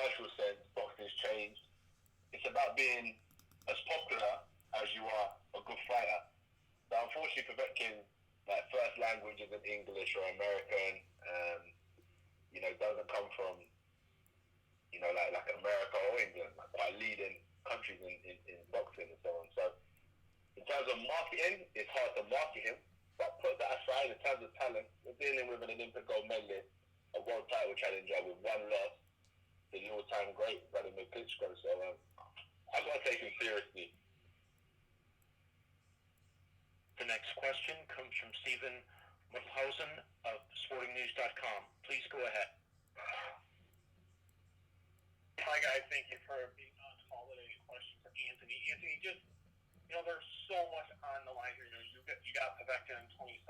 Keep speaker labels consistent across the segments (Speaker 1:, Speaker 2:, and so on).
Speaker 1: commercial sense, boxing's changed. It's about being as popular as you are a good fighter. So unfortunately, Povetkin, like first language isn't English or American. Doesn't come from like America or England, like quite leading countries in boxing and so on. So in terms of marketing, it's hard to market him. But put that aside, in terms of talent, we're dealing with an Olympic gold medalist, a world title challenger with one loss to the all-time great Vladimir Klitschko. So I've got to take him seriously.
Speaker 2: The next question comes from Stephen Mulhausen of SportingNews.com. Please go ahead.
Speaker 3: Hi guys, thank you for being on holiday questions for Anthony. Anthony, just there's so much on the line here. You got Povetkin in 22nd.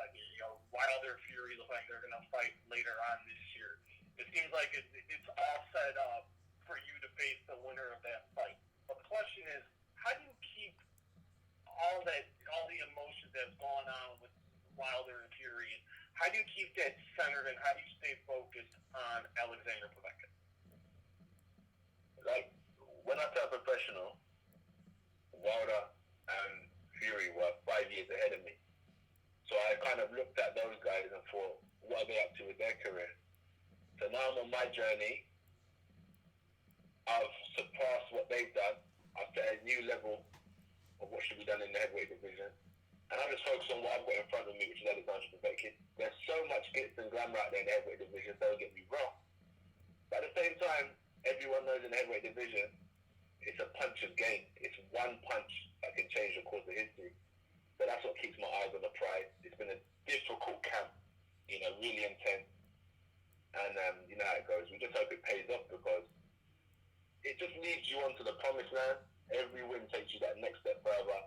Speaker 3: Wilder, Fury look like they're going to fight later on this year. It seems like it's all set up for you to face the winner of that fight. But the question is, how do you keep all the emotions that's gone on with Wilder and Fury, and how do you keep that centered, and how do you stay focused on Alexander Povetkin?
Speaker 1: Like when I turned professional, Wilder and Fury were 5 years ahead of me. So I kind of looked at those guys and thought, what are they up to with their career? So now I'm on my journey. I've surpassed what they've done. I've set a new level of what should be done in the heavyweight division. And I just focus on what I've got in front of me, which is Alexander Povetkin. There's so much glitz and glamour out there in the heavyweight division, don't get me wrong. But at the same time, everyone knows in the heavyweight division, it's a puncher's game. It's one punch that can change the course of history. So that's what keeps my eyes on the prize. It's been a difficult camp, really intense. And you know how it goes. We just hope it pays off because it just leads you onto the promised land. Every win takes you that next step further.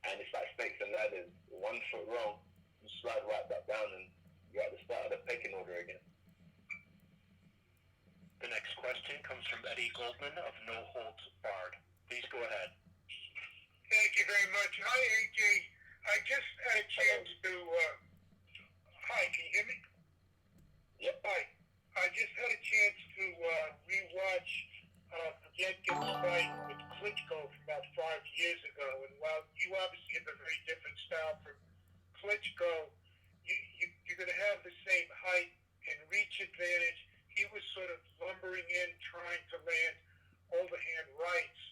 Speaker 1: And it's like snakes and ladders. 1 foot wrong, you slide right back down and you're at the start of the pecking order again.
Speaker 2: The next question comes from Eddie Goldman of No Holds Barred. Please go ahead.
Speaker 4: Thank you very much. Hi, AJ. I just had a chance to... Hi, can you hear me?
Speaker 1: Yep.
Speaker 4: Hi. I just had a chance to rewatch Povetkin's fight with Klitschko from about 5 years ago. And while you obviously have a very different style from Klitschko, you're going to have the same height and reach advantage. He was sort of lumbering in, trying to land overhand rights.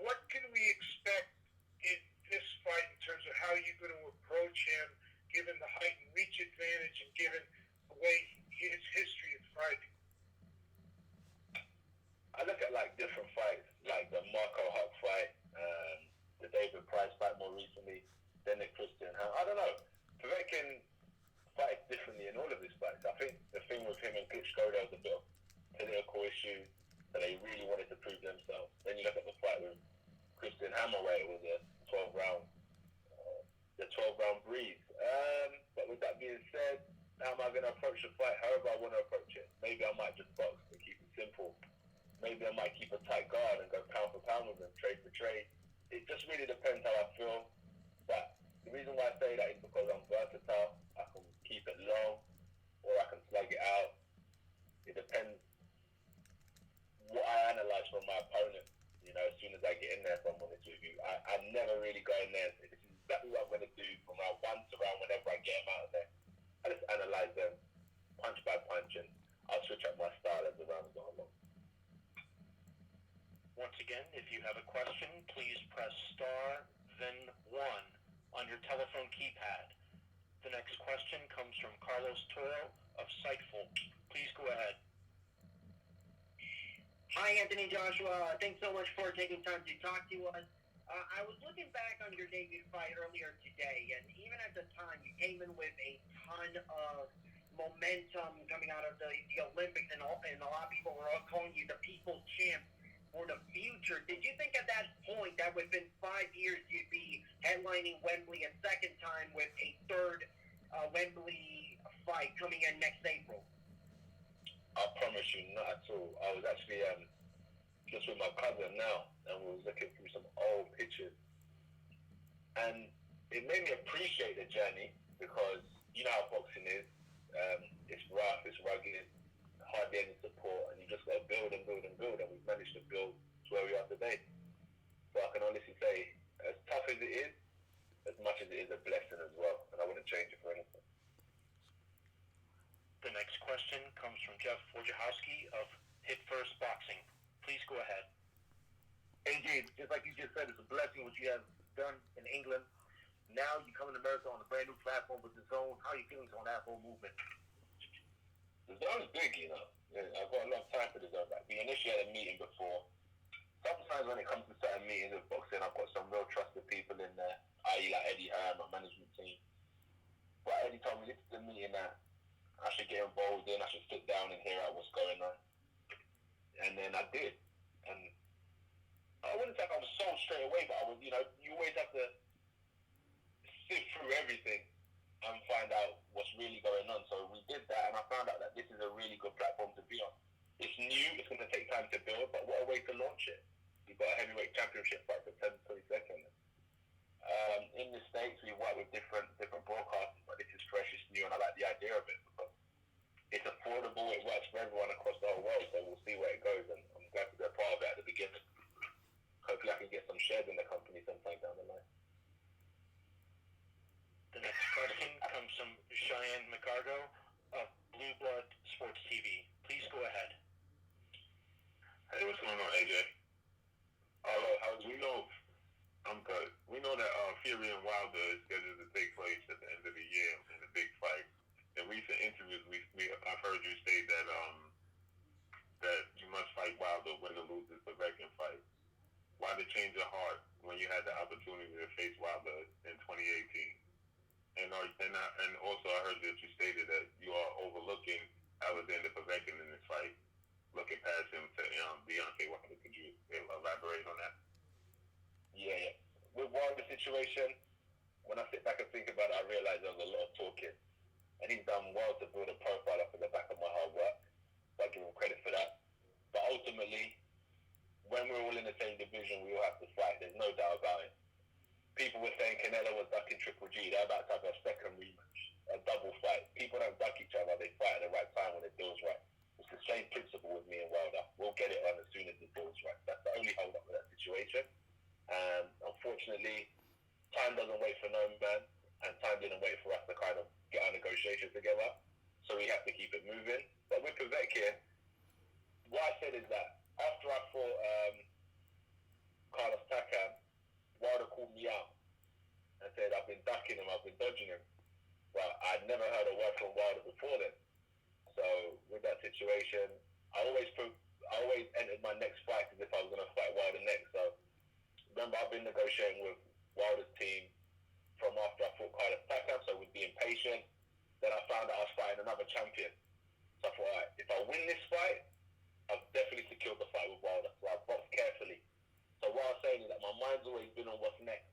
Speaker 4: What can we expect in this fight in terms of how you're going to approach him, given the height and reach advantage and given the way his history of fighting?
Speaker 1: I look at different fights, like the Marco Huck fight, the David Price fight more recently, then the Christian. I don't know. Povetkin fights differently in all of his fights. I think the thing with him and Klitschko, there was a bit of political issue that they really wanted to prove themselves. Then you look at the fight with Christian Hammer, where it was a 12-round breeze. But with that being said, how am I going to approach the fight? However I want to approach it. Maybe I might just box and keep it simple. Maybe I might keep a tight guard and go pound for pound with them, trade for trade. It just really depends how I feel. But the reason why I say that is because I'm versatile. I can keep it long or I can slug it out. It depends what I analyse from my opponent, as soon as I get in there, if I'm honest with you. I never really go in there and say, this is exactly what I'm going to do from round 1 to round whenever I get them out of there. I just analyse them punch by punch and I'll switch up my style as the rounds go along.
Speaker 2: Once again, if you have a question, please press star, then 1 on your telephone keypad. The next question comes from Carlos Toro of Sightful. Please go ahead.
Speaker 5: Hi, Anthony Joshua. Thanks so much for taking time to talk to us. I was looking back on your debut fight earlier today, and even at the time, you came in with a ton of momentum coming out of the Olympics, and a lot of people were calling you the people's champ for the future. Did you think at that point that within 5 years you'd be headlining Wembley a second time with a third Wembley fight coming in next April?
Speaker 1: I promise you, not at all. I was actually just with my cousin now, and we was looking through some old pictures. And it made me appreciate the journey because you know how boxing is. It's rough, it's rugged, hardly any support, and you just got to build and build and build. to build to where we are today. So I can honestly say, as tough as it is, as much as it is a blessing as well, and I wouldn't change it for anything.
Speaker 2: The next question comes from Jeff Wojciechowski of Hit First Boxing. Please go ahead.
Speaker 6: AJ, just like you just said, it's a blessing what you have done in England. Now you come to America on a brand new platform with the Zone. How are you feeling on that whole movement?
Speaker 1: The Zone's big, you know. I've got a lot of time for the Zone. Like, we initially had a meeting before. Sometimes when it comes to certain meetings of boxing, I've got some real trusted people in there, i.e. like Eddie Hearn, my management team. But Eddie told me this is a meeting that I should get involved in, I should sit down and hear out what's going on. And then I did. And I wouldn't say I was sold straight away, but I was, you know, you always have to sift through everything and find out what's really going on. So we did that, and I found out that this is a really good platform to be on. It's new, it's going to take time to build, but what a way to launch it. We've got a heavyweight championship fight for 22nd. In the States, we work with different broadcasters, but this is fresh, it's new, and I like the idea of it because it's affordable, it works for everyone across the whole world, so we'll see where it goes, and I'm glad to be a part of it at the beginning. Hopefully I can get some shares in the company sometime down the line.
Speaker 2: The next question comes from Cheyenne McCargo of Blue Blood Sports TV. Please go ahead.
Speaker 7: Hey, what's going on, AJ? I'm good. We know that Fury and Wilder is scheduled to take place at the end of the year in the big fight. In recent interviews, I've heard you say that that you must fight Wilder, win or lose this Povetkin fight. Why the change of heart when you had the opportunity to face Wilder in 2018? And also I heard that you stated that you are overlooking Alexander Povetkin in this fight, looking past him to Deontay Wilder. Could you elaborate on that?
Speaker 1: Yeah. With Wilder's situation, when I sit back and think about it, I realize there was a lot of talking. And he's done well to build a profile off of the back of my hard work. So I give him credit for that. But ultimately, when we're all in the same division, we all have to fight. There's no doubt about it. People were saying Canelo was ducking Triple G. They're about to have a second rematch, a double fight. People don't duck each other. They fight at the right time when the deal's right. It's the same principle with me and Wilder. We'll get it on as soon as the deal's right. That's the only hold up with that situation. And unfortunately, time doesn't wait for no man, and time didn't wait for us to kind of get our negotiations together. So we have to keep it moving. But with Povetkin, what I said is that after I fought Carlos Takam, Wilder called me out and said I've been ducking him, I've been dodging him. But I'd never heard a word from Wilder before then. So with that situation, I always entered my next fight as if I was going to fight Wilder next. So remember, I've been negotiating with Wilder's team from after I fought Carlos Takam, so we'd be impatient. Then I found out I was fighting another champion. So I thought, all right, if I win this fight, I've definitely secured the fight with Wilder. So I boxed carefully. So what I'm saying is that my mind's always been on what's next.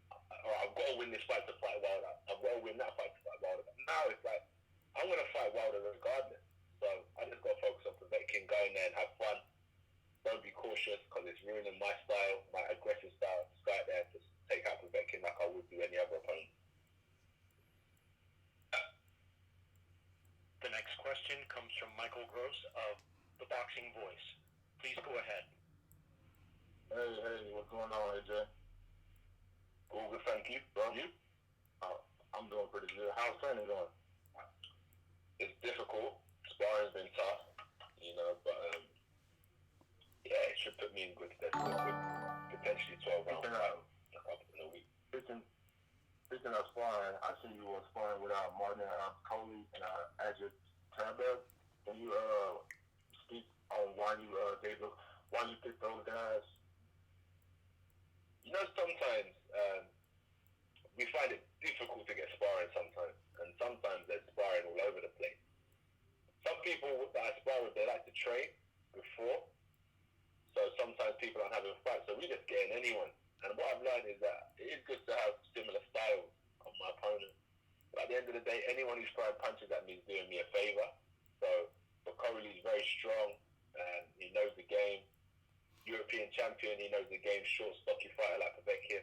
Speaker 1: I've got to win this fight to fight Wilder. I've got to win that fight to fight Wilder. But now it's like, I'm going to fight Wilder regardless. So I just got to focus on Povetkin, go in there and have fun. Don't be cautious because it's ruining my style, my aggressive style. Just go out there and just take out Povetkin like I would do any other opponent.
Speaker 2: The next question comes from Michael Gross of The Boxing Voice. Please go ahead.
Speaker 7: Hey, what's going on, AJ?
Speaker 1: All good, thank you. Bro, you?
Speaker 7: I'm doing pretty good. How's training going?
Speaker 1: It's difficult. Sparring's been tough, you know, but yeah, it should put me in good stead with potentially 12 round fight in a week.
Speaker 7: Speaking of sparring, I see you were sparring with Martin Coley and Ajit Tambell. Can you speak on why you picked those guys?
Speaker 1: You know, sometimes we find it difficult to get sparring sometimes, and sometimes there's sparring all over the place. Some people that I spar with, they like to train before, so sometimes people aren't having fights, so we just get in anyone. And what I've learned is that it is good to have similar styles of my opponent. But at the end of the day, anyone who's throwing punches at me is doing me a favour. So Coley's very strong, and he knows the game. European champion, he knows the game, short, stocky fighter like Povetkin.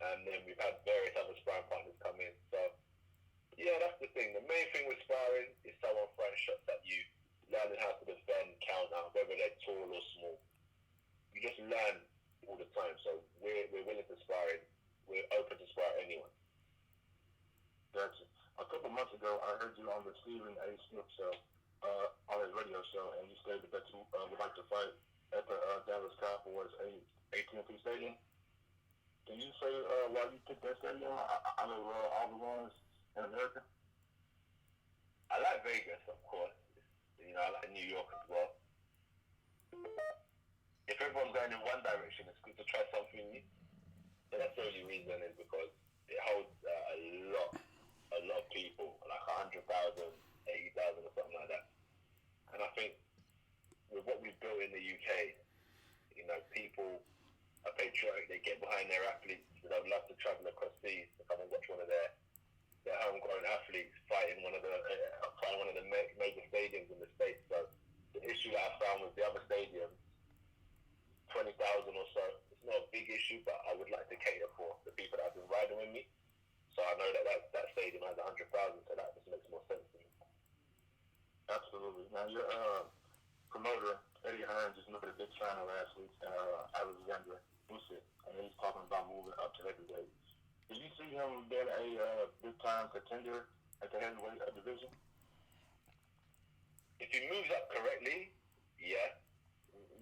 Speaker 1: And then we've had various other sparring partners come in. So, yeah, that's the thing. The main thing with sparring is someone throwing shots at you, learning how to defend, counter, whether they're tall or small. you just learn all the time. So we're willing to spar. We're open to spar anyone.
Speaker 6: Gotcha. A couple months ago, I heard you on the Stephen A. Smith show, on his radio show, and you stated that you would like to fight at the Dallas Cowboys AT&T Stadium. Can you say why you picked that stadium out of all the ones in America?
Speaker 1: I like Vegas, of course. You know, I like New York as well. If everyone's going in one direction, it's good to try something new. So that's the only reason, is because it holds a lot of people, like 100,000, 80,000 or something like that. And I think with what we've built in the UK, you know, people are patriotic, they get behind their athletes, they'd love to travel across seas to come and watch one of their homegrown athletes fighting one of the major stadiums in the States. So the issue that I found with the other stadiums, 20,000 or so, it's not a big issue, but I would like to cater for the people that have been riding with me. So I know that stadium has 100,000, so that just makes more sense to me.
Speaker 6: Absolutely. Now, your promoter, Eddie Hearn, just made a big signing last week, Alexander Usyk, and he's talking about moving up to heavyweight. Do you see him being a big-time contender at the heavyweight division?
Speaker 1: If he moves up correctly, yeah.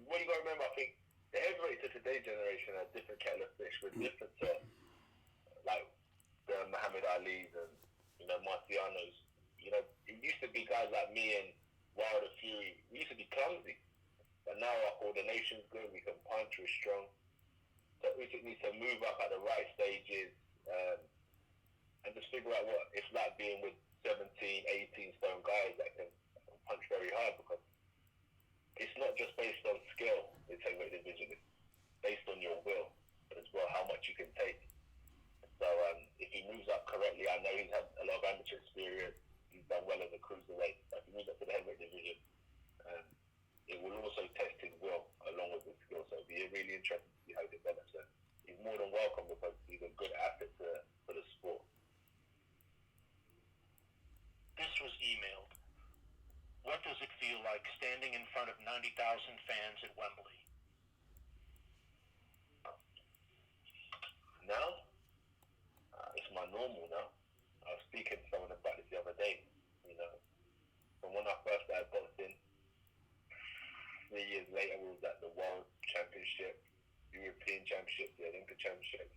Speaker 1: What you got to remember, I think the heavyweights of today's generation are different kettle of fish. We're different to, like, the Muhammad Ali's and, you know, Marciano's. You know, it used to be guys like me and Wilder, Fury. We used to be clumsy. But now our coordination's good. We can punch. We're strong. So Usyk needs to move up at the right stages and just figure out what it's like being with 17, 18 stone guys that can punch very hard, because it's not just based on skill, it's heavyweight division. It's based on your will as well, how much you can take. So if he moves up correctly, I know he's had a lot of amateur experience. He's done well as a cruiserweight. But if he moves up to the heavyweight division, it will also test his will along with his skill. So it'll be really interesting to see how he develops. And he's more than welcome, because he's a good asset for the sport.
Speaker 2: This was emailed. What does it feel like standing in front of 90,000 fans at Wembley?
Speaker 1: Now, it's my normal now. I was speaking to someone about this the other day. You know, from when I first started boxing, 3 years later we was at the World Championship, European Championship, the Olympic Championship.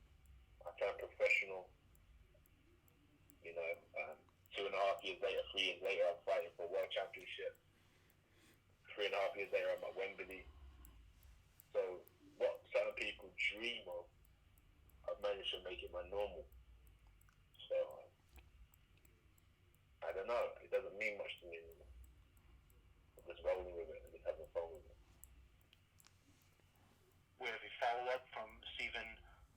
Speaker 1: I turned professional. You know, 2.5 years later, 3 years later, I'm fighting for a World Championship. 3.5 years later, I'm at Wembley. So what certain people dream of, I've managed to make it my normal. So I don't know. It doesn't mean much to me anymore. I'm just rolling with it and just having fun with it.
Speaker 2: We have a follow-up from Stephen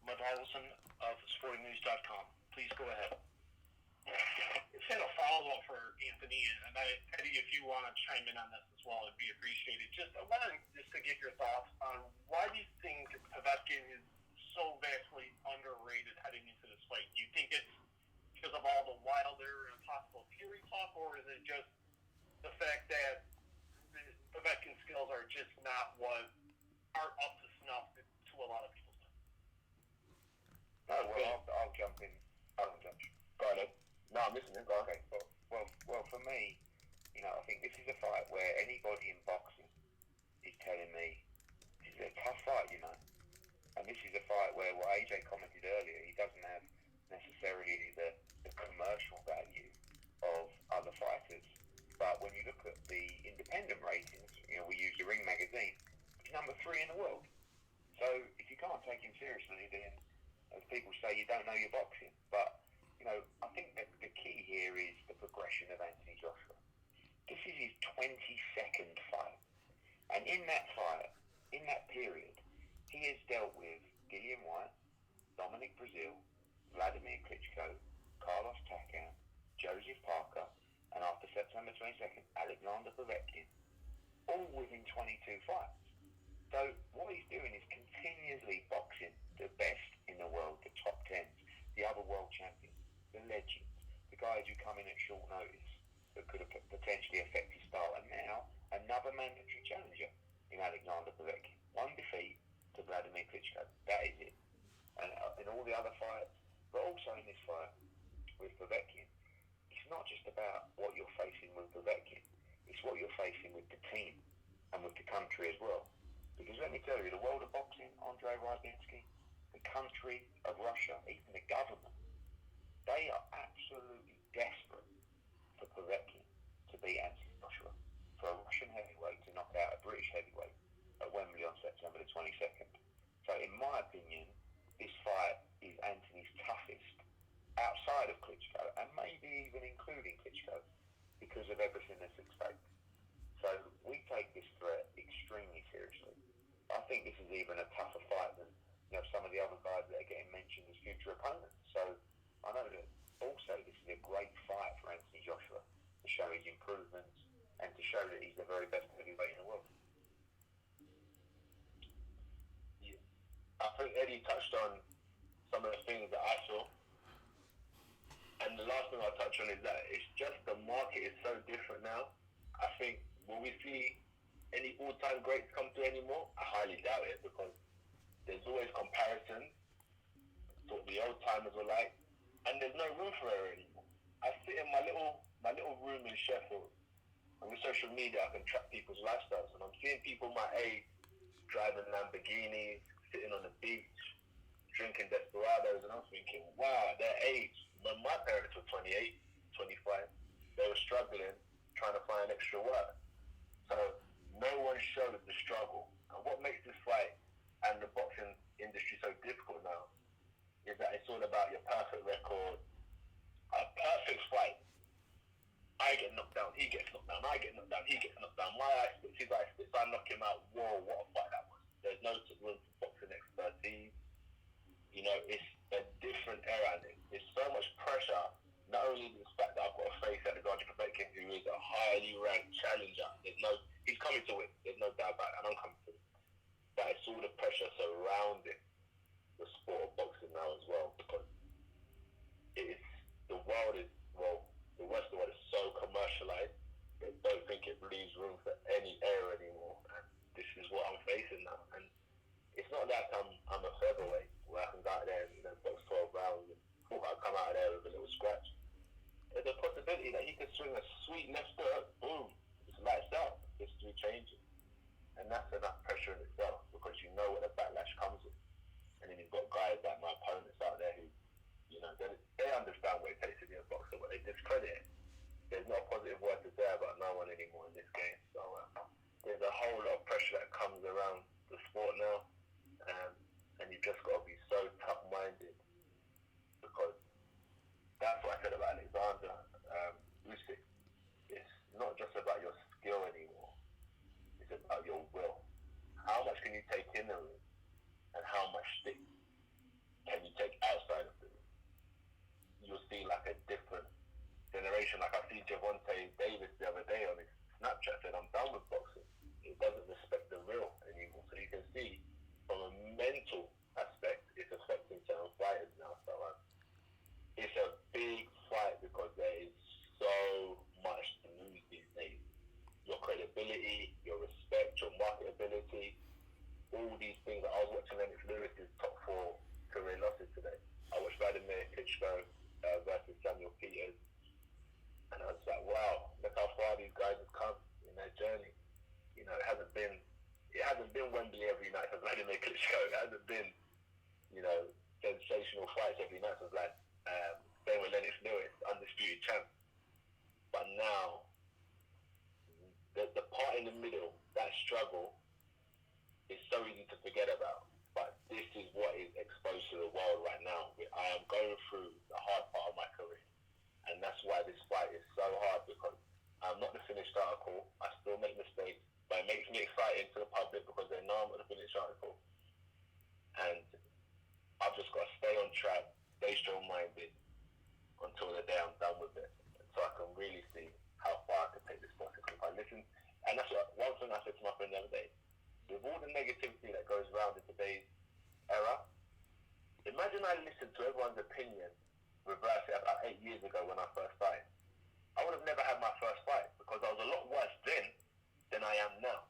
Speaker 2: Madalson of SportingNews.com. Please go ahead.
Speaker 3: It's had a follow-up for Anthony, and Eddie, if you want to chime in on this as well, it'd be appreciated. I wanted just to get your thoughts on why do you think Povetkin is so vastly underrated heading into this fight? Do you think it's because of all the Wilder and possible Fury talk, or is it just the fact that Povetkin's skills are just not aren't up to snuff to a lot of people's time?
Speaker 6: No, well, I'll jump in. I'll jump in. Go ahead. No, I'm listening. Go ahead. Well, for me, you know, I think this is a fight where anybody in boxing is telling me this is a tough fight, you know. And this is a fight where, what AJ commented earlier, he doesn't have necessarily the commercial value of other fighters. But when you look at the independent ratings, you know, we use the Ring magazine, he's number 3 in the world. So if you can't take him seriously, then, as people say, you don't know your boxing. But, you know, I think that the key here is the progression of Anthony Joshua. This is his 22nd fight. And in that fight, in that period, he has dealt with Dillian White, Dominic Breazeale, Vladimir Klitschko, Carlos Takam, Joseph Parker, and after September 22nd, Alexander Povetkin, all within 22 fights. So what he's doing is continuously boxing the best in the world, the top 10s, the other world champions, the legends, the guys who come in at short notice that could have potentially affect his style. And now, another mandatory challenger in Alexander Povetkin. 1 defeat, Vladimir Klitschko. That is it. And in all the other fights, but also in this fight with Povetkin, it's not just about what you're facing with Povetkin, it's what you're facing with the team and with the country as well. Because let me tell you, the world of boxing, Andrei Rybinsky, the country of Russia, even the government, they are absolutely desperate for Povetkin to beat Anthony Joshua, for a Russian heavyweight to knock out a British heavyweight at Wembley on September the 22nd. So in my opinion, this fight is Anthony's toughest outside of Klitschko, and maybe even including Klitschko, because of everything that's at stake. So we take this threat extremely seriously. I think this is even a tougher fight than some of the other guys that are getting mentioned as future opponents. So I know that also this is a great fight for Anthony Joshua to show his improvements and to show that he's the very best heavyweight in the world.
Speaker 1: Yeah. I think Eddie touched on some of the things that I saw. And the last thing I'll touch on is that it's just the market is so different now. I think will we see any all-time greats come through anymore? I highly doubt it, because there's always comparisons to what the old timers were like, and there's no room for error anymore. I sit in my little room in Sheffield, and with social media I can track people's lifestyles, and I'm seeing people my age driving Lamborghinis, sitting on the beach, drinking Desperados, and I'm thinking, wow, at their age, when my parents were 28, 25, they were struggling, trying to find extra work. So no one showed the struggle. And what makes this fight and the boxing industry so difficult now is that it's all about your perfect record, a perfect fight. I get knocked down, he gets knocked down, I get knocked down, he gets knocked down, my eye splits, his eye splits, I knock him out. Whoa, what a fight that was. There's no room for boxing expertise. It's a different era, and there's so much pressure. Not only the fact that I've got a face at Dazn, who is a highly ranked challenger. He's coming to win. There's no doubt about it, and I'm coming to win. But it's all the pressure surrounding the sport of boxing now as well, because the world is so commercialized. They don't think it leaves room for any error anymore, and this is what I'm facing now. And it's not that I'm a featherweight where I can go out there and box 12 rounds and thought I'd come out of there with a little scratch. There's a possibility that he could swing a sweet left hook, boom, it's lights out, history changes. And that's enough pressure in itself, because you know what the backlash comes with. And then you've got guys like my opponents out there who, they understand what it takes to be a boxer, but they discredit it. There's no positive word to say about no one anymore in this game. So there's a whole lot of pressure that comes around the sport now. And you've just got to be so tough-minded, because that's what I said about Alexander Usyk. It's not just about your skill anymore. It's about your will. How much can you take in the ring, and how much stick can you take outside of the ring? You'll see like a different generation. Like I see Javonte Davis the other day on his Snapchat said, I'm done with boxing. It doesn't respect the real anymore. So you can see from a mental aspect, it's affecting certain fighters now. So it's a big fight, because there is so much to lose these days. Your credibility, your respect, your marketability, all these things. I was watching Lennox Lewis's top 4 career losses today. I watched Vladimir Klitschko versus Samuel Peters, and I was like, wow, look how far these guys have come in their journey. It hasn't been Wembley every night for Vladimir Klitschko. It hasn't been, sensational fights every night for Vlad. Same with Lennox Lewis, undisputed champ. But now, the part in the middle, that struggle, is so easy to forget about. But this is what is exposed to the world right now. I am going through the hard part of my career. And that's why this fight is so hard, because I'm not the finished article. I still make mistakes, but it makes me exciting to the public, because they know I'm not the finished article. And I've just got to stay on track, stay strong-minded until the day I'm done with it. So I can really see how far I can take this boxing. If I listen, and that's one thing I said to my friend the other day. With all the negativity that goes around in today's era, imagine I listened to everyone's opinion reverse it about 8 years ago when I first started. I would have never had my first fight, because I was a lot worse then than I am now.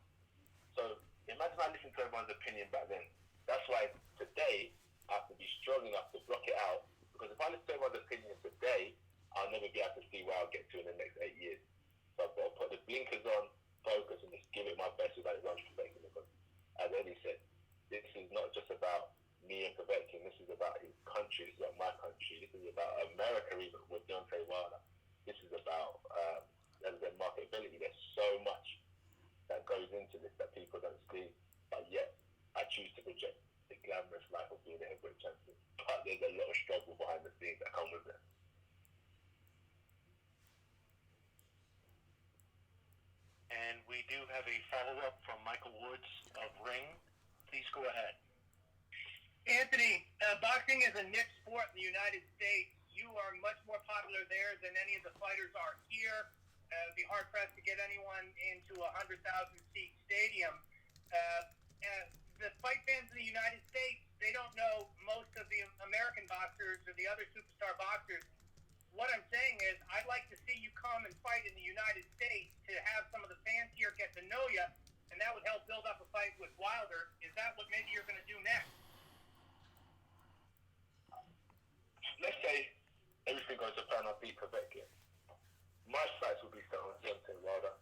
Speaker 1: So imagine I listened to everyone's opinion back then. That's why today I have to be strong enough to block it out. Because if I listen to everyone's opinion today, I'll never be able to see where I'll get to in the next 8 years. So I've got to put the blinkers on, focus, and just give it my best without it running perfecting. Because as Eddie said, this is not just about me and Povetkin. This is about his country. This is about my country. This is about America, even with Deontay Wilder. This is about marketability. There's so much that goes into this that people don't see, but yet I choose to project the glamorous life of being a heavyweight champion. But there's a lot of struggle behind the scenes that come with it.
Speaker 2: And we do have a follow-up from Michael Woods of Ring. Please go ahead.
Speaker 5: Anthony, boxing is a niche sport in the United States. You are much more popular there than any of the fighters are here. It'd be hard-pressed to get anyone into a 100,000-seat stadium. The fight fans in the United States, they don't know most of the American boxers or the other superstar boxers. What I'm saying is I'd like to see you come and fight in the United States to have some of the fans here get to know you, and that would help build up a fight with Wilder. Is that what maybe you're going to do next?
Speaker 1: Let's say everything goes to plan. I beat Povetkin. My sights will be set on Deontay Wilder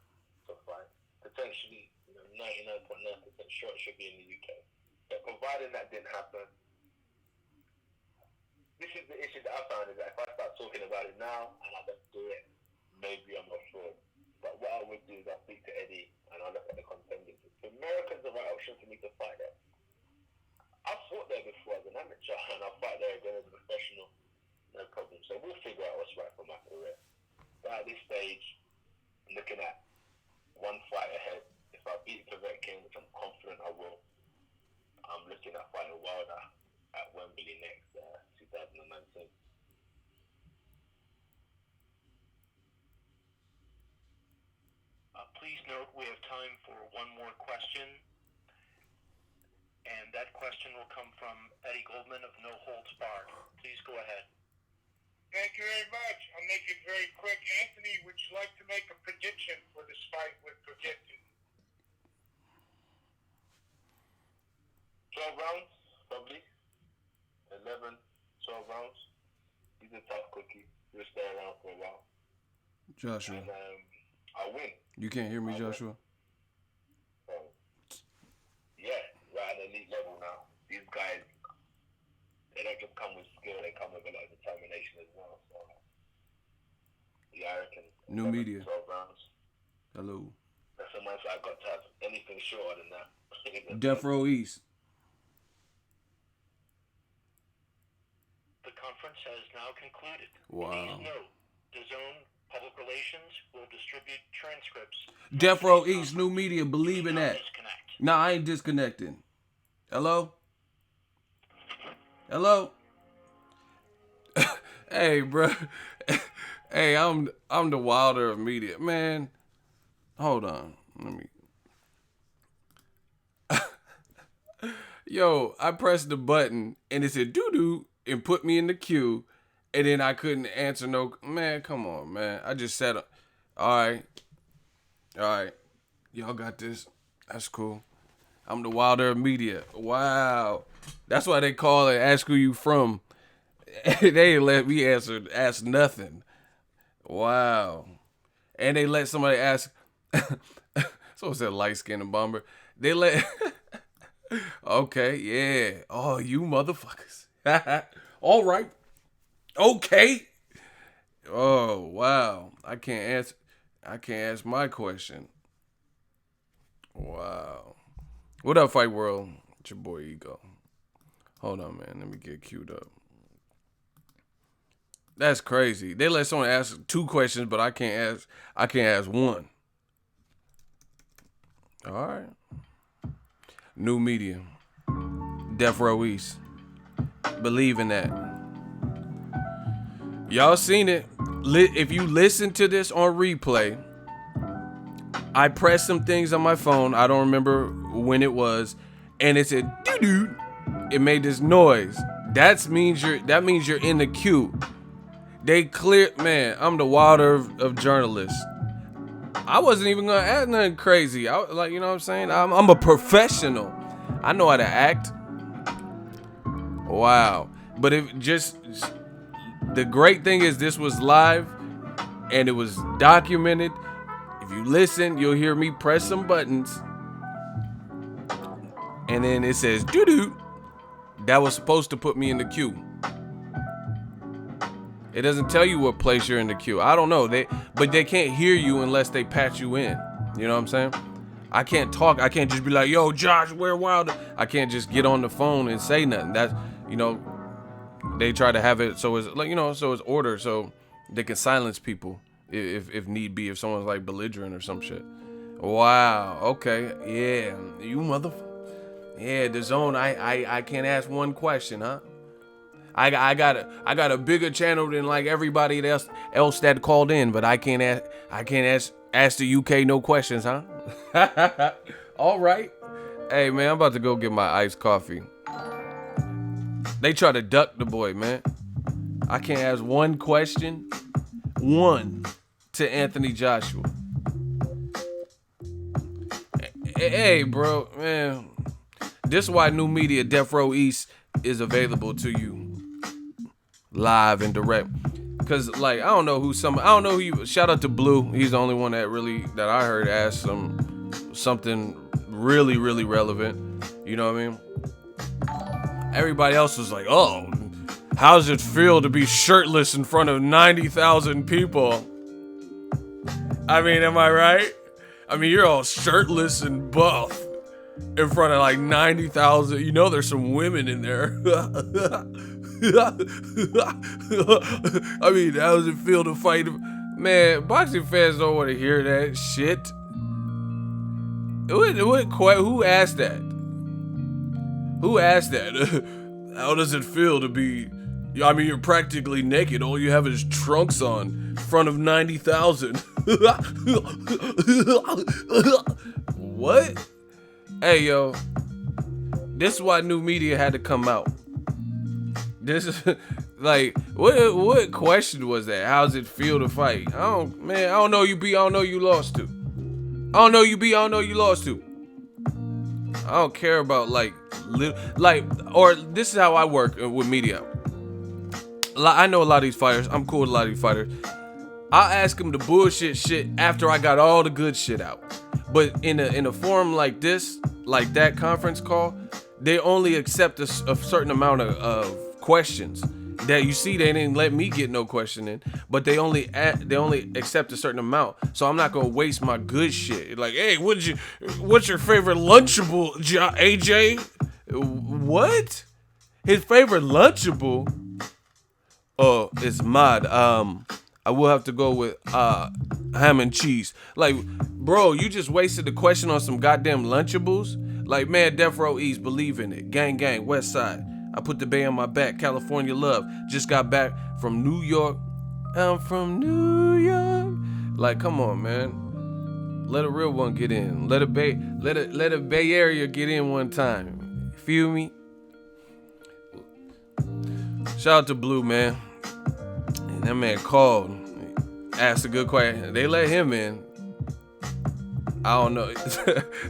Speaker 1: to fight. Potentially, 99.9% sure it should be in the UK. But providing that didn't happen, this is the issue that I found is that if I start talking about it now and I don't do it, maybe I'm not sure. But what I would do is I speak to Eddie and I look at the contenders. If America's the right option for me to fight there, I've fought there before as an amateur and I'll fight there again as a professional. No problem. So we'll figure out what's right for my career. But at this stage, I'm looking at one fight ahead. If I beat Povetkin, which I'm confident I will, I'm looking at fighting Wilder at Wembley next 2019.
Speaker 2: Please note we have time for one more question. And that question will come from Eddie Goldman of No Holds Barred. Please go ahead.
Speaker 4: Thank you very much. I'll make it very quick. Anthony, would you like to make a prediction for this fight with Povetkin?
Speaker 1: 12 rounds, probably. 11, 12 rounds. He's a tough cookie. He'll stay around for a while.
Speaker 8: Joshua.
Speaker 1: And I'll win.
Speaker 8: You can't hear me, Joshua?
Speaker 1: So, yeah, we're at an elite level now. These guys, they don't just come with skill, they come with a lot of determination as well. So, yeah, I reckon.
Speaker 8: New media.
Speaker 1: 12 rounds.
Speaker 8: Hello.
Speaker 1: That's a mindset. I've got to have anything shorter than that.
Speaker 8: Death Row East.
Speaker 2: The conference has now concluded.
Speaker 8: Wow.
Speaker 2: Please note, Dazn Public Relations will distribute transcripts.
Speaker 8: Death Row East, new media, believe in that.
Speaker 2: Disconnect.
Speaker 8: Nah, I ain't disconnecting. Hello? Hello? Hey, bro. Hey, I'm the Wilder of media. Man, hold on. Let me. Yo, I pressed the button and it said doo-doo and put me in the queue. And then I couldn't answer no. Man, come on, man. I just said, all right. Y'all got this. That's cool. I'm the Wilder of media. Wow. That's why they call it ask who you from. They didn't let me ask nothing. Wow. And they let somebody ask. Someone said light skin and bomber. They let. Okay, yeah. Oh, you motherfuckers. All right. Okay. Oh, wow. I can't ask my question. Wow. What up, Fight World? It's your boy Ego. Hold on, man. Let me get queued up. That's crazy. They let someone ask 2 questions, but I can't ask one. All right. New media. Death Row East. Believe in that. Y'all seen it. If you listen to this on replay, I pressed some things on my phone. I don't remember when it was. And it said, doo-doo. It made this noise. That means you're in the queue. They cleared, man, I'm the Wilder of journalists. I wasn't even going to add nothing crazy. You know what I'm saying? I'm a professional. I know how to act. Wow. But if just the great thing is this was live and it was documented. If you listen, you'll hear me press some buttons. And then it says doo-doo. That was supposed to put me in the queue. It doesn't tell you what place you're in the queue. I don't know. But they can't hear you unless they patch you in. You know what I'm saying? I can't talk. I can't just be like, yo, Josh, where Wilder? I can't just get on the phone and say nothing. That's, you know, they try to have it so it's like, you know, so it's order so they can silence people if need be, if someone's like belligerent or some shit. Wow. Okay. Yeah. You motherfucker. Yeah, the zone. I can't ask one question, huh? I got a bigger channel than like everybody else that called in, but I can't ask the UK no questions, huh? All right. Hey man, I'm about to go get my iced coffee. They try to duck the boy, man. I can't ask one question, one, to Anthony Joshua. Hey, bro, man. This is why New Media Death Row East is available to you live and direct. Cause like I don't know who you. Shout out to Blue. He's the only one that I heard ask something really relevant. You know what I mean? Everybody else was like, oh, how's it feel to be shirtless in front of 90,000 people? I mean, am I right? I mean, you're all shirtless and buff in front of like 90,000. You know, there's some women in there. I mean, how does it feel to fight? Man, boxing fans don't want to hear that shit. Who asked that? Who asked that? How does it feel to be? I mean, you're practically naked. All you have is trunks on in front of 90,000. What? Hey, yo. This is why New Media had to come out. This is like, what question was that? How's it feel to fight? I don't know you beat, I don't know you lost to. I don't know you beat, I don't know you lost to. I don't care about or this is how I work with media. I know a lot of these fighters. I'm cool with a lot of these fighters. I'll ask them the bullshit shit after I got all the good shit out. But in a forum like this, like that conference call, they only accept a certain amount of questions. That you see, they didn't let me get no question in, but they only accept a certain amount. So I'm not gonna waste my good shit. Like, hey, what's your favorite Lunchable, AJ? What? His favorite Lunchable? It's Mod. I will have to go with ham and cheese. Like, bro, you just wasted the question on some goddamn Lunchables. Like, man, Death Row East, believe in it. Gang, gang, West Side. I put the bay on my back. California love. Just got back from New York. I'm from New York. Like, come on, man. Let a real one get in. Let a Bay Area get in one time. Feel me? Shout out to Blue, man. And that man called, asked a good question. They let him in. I don't know.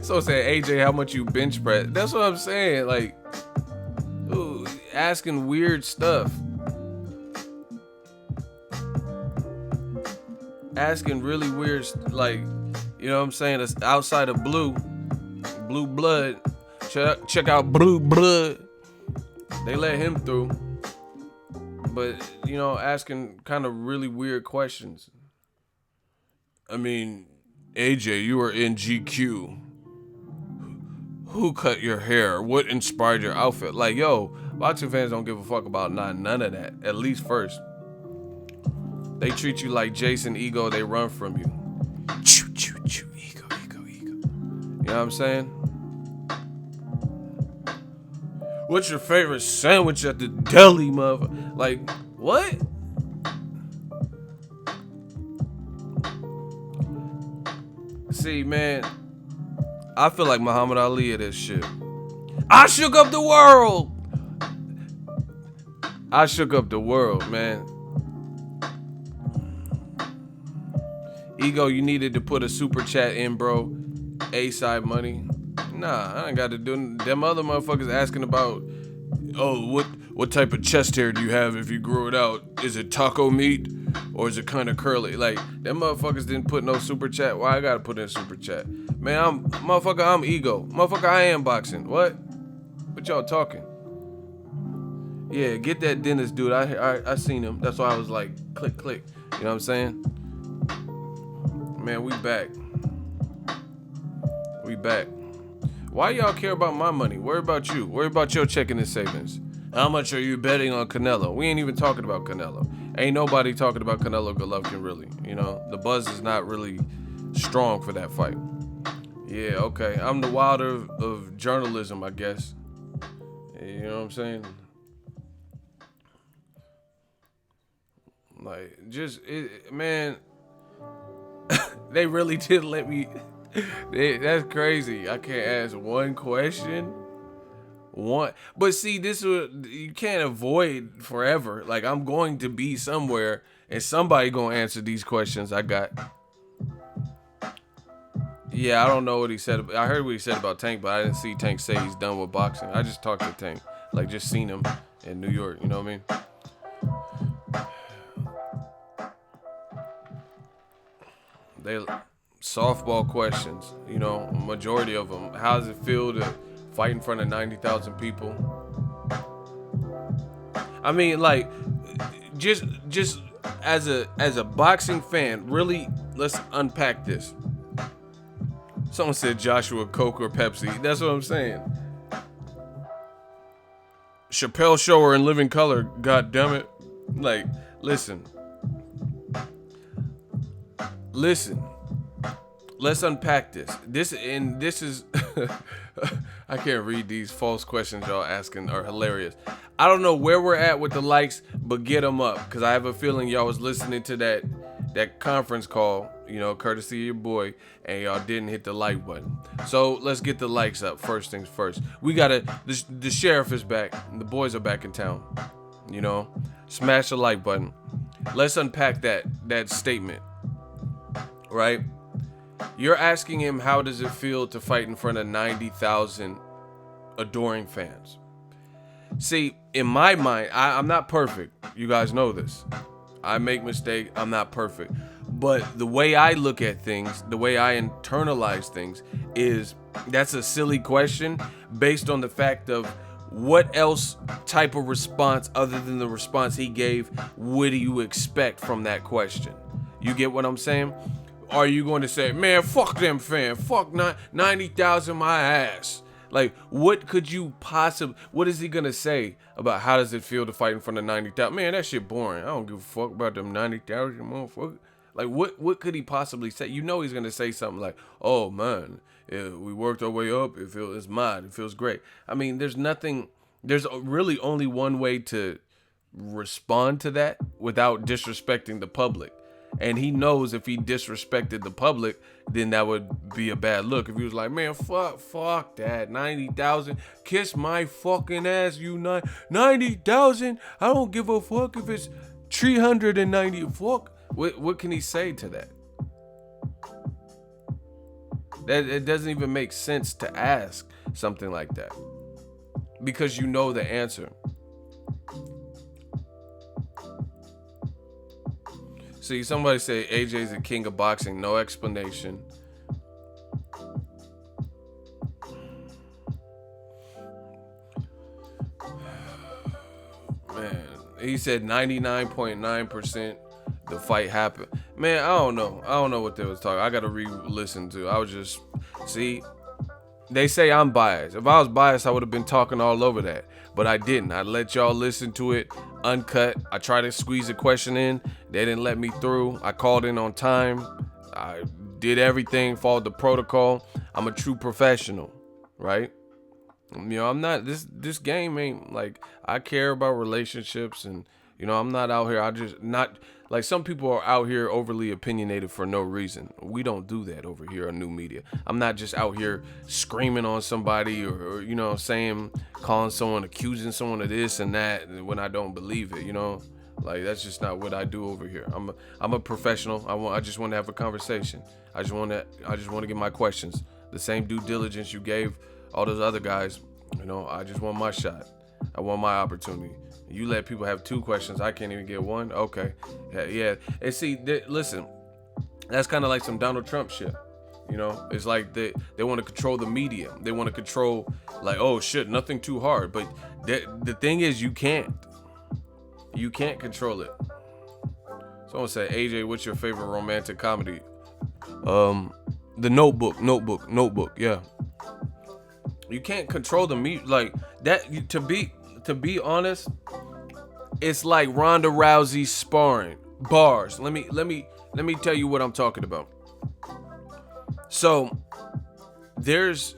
Speaker 8: So saying, AJ, how much you bench press? That's what I'm saying. Like, ooh, asking weird stuff. Asking really weird, like, you know what I'm saying? That's outside of Blue Blood. Check out Blue Blood. They let him through. But, you know, asking kind of really weird questions. I mean, AJ, you were in GQ. Who cut your hair? What inspired your outfit? Like, yo, boxing fans don't give a fuck about none of that. At least first. They treat you like Jason Ego, they run from you. Choo, choo, choo, ego. You know what I'm saying? What's your favorite sandwich at the deli, motherfucker? Like, what? See, man, I feel like Muhammad Ali of this shit. I shook up the world. I shook up the world, man. Ego, you needed to put a super chat in, bro. A-side money. Nah, I ain't got to do. Them other motherfuckers asking about oh, what type of chest hair do you have if you grow it out? Is it taco meat or is it kind of curly? Like, them motherfuckers didn't put no super chat. Why I gotta put in super chat? Man, I'm ego. Motherfucker, I am boxing. What y'all talking? Yeah, get that dentist dude. I seen him. That's why I was like, click. You know what I'm saying? Man, we back. Why y'all care about my money? Worry about you. Worry about your checking and savings. How much are you betting on Canelo? We ain't even talking about Canelo. Ain't nobody talking about Canelo Golovkin really. You know, the buzz is not really strong for that fight. Yeah, okay. I'm the Wilder of journalism, I guess. You know what I'm saying? Like, man, they really did let me. That's crazy. I can't ask one question. But see, you can't avoid forever. Like, I'm going to be somewhere, and somebody gonna answer these questions I got. Yeah, I don't know what he said. I heard what he said about Tank, but I didn't see Tank say he's done with boxing. I just talked to Tank, like just seen him in New York. You know what I mean? They softball questions, you know, majority of them. How does it feel to fight in front of 90,000 people? I mean, like, just as a boxing fan, really, let's unpack this. Someone said Joshua, Coke or Pepsi. That's what I'm saying. Chappelle Show or In Living Color. God damn it. Like, listen. Let's unpack this. This is I can't read these false questions y'all asking are hilarious. I don't know where we're at with the likes, but get them up, because I have a feeling y'all was listening to that conference call, you know, courtesy of your boy, and y'all didn't hit the like button. So let's get the likes up. First things first. We gotta. The sheriff is back. The boys are back in town. You know, smash the like button. Let's unpack that statement. Right? You're asking him, how does it feel to fight in front of 90,000 adoring fans? See, in my mind, I'm not perfect. You guys know this. I make mistakes. I'm not perfect. But the way I look at things, the way I internalize things, is that's a silly question based on the fact of what else type of response other than the response he gave would you expect from that question? You get what I'm saying? Are you going to say, man, fuck them fans, fuck 90,000 my ass? Like, what could you possibly, what is he going to say about how does it feel to fight in front of 90,000? Man, that shit boring. I don't give a fuck about them 90,000 motherfuckers. Like, what could he possibly say? You know he's going to say something like, oh, man, we worked our way up. It's mad. It feels great. I mean, there's really only one way to respond to that without disrespecting the public. And he knows if he disrespected the public, then that would be a bad look. If he was like, man, fuck that, 90,000, kiss my fucking ass, you 90,000. I don't give a fuck if it's 390. Fuck. What can he say to that? That it doesn't even make sense to ask something like that, because you know the answer. See, somebody say AJ's the king of boxing. No explanation. Man, he said 99.9% the fight happened. Man, I don't know what they was talking. I gotta re-listen to. I was just, see, they say I'm biased. If I was biased, I would have been talking all over that. But I didn't. I let y'all listen to it uncut. I tried to squeeze a question in. They didn't let me through. I called in on time. I did everything, followed the protocol. I'm a true professional, right? You know, I'm not, this game ain't like, I care about relationships, and, you know, I'm not out here. I just not, like, some people are out here overly opinionated for no reason. We don't do that over here on New Media. I'm not just out here screaming on somebody or you know, saying, calling someone, accusing someone of this and that when I don't believe it, you know? Like, that's just not what I do over here. I'm a professional. I just want to have a conversation. I just want to get my questions. The same due diligence you gave all those other guys, you know, I just want my shot. I want my opportunity. You let people have 2 questions. I can't even get 1. Okay. Yeah. And see, listen, that's kind of like some Donald Trump shit. You know, it's like they want to control the media. They want to control, like, oh shit, nothing too hard. But the thing is, you can't control it. Someone said, AJ, what's your favorite romantic comedy? The Notebook. Yeah. You can't control the media like that. To be honest, it's like Ronda Rousey sparring bars. Let me tell you what I'm talking about. So there's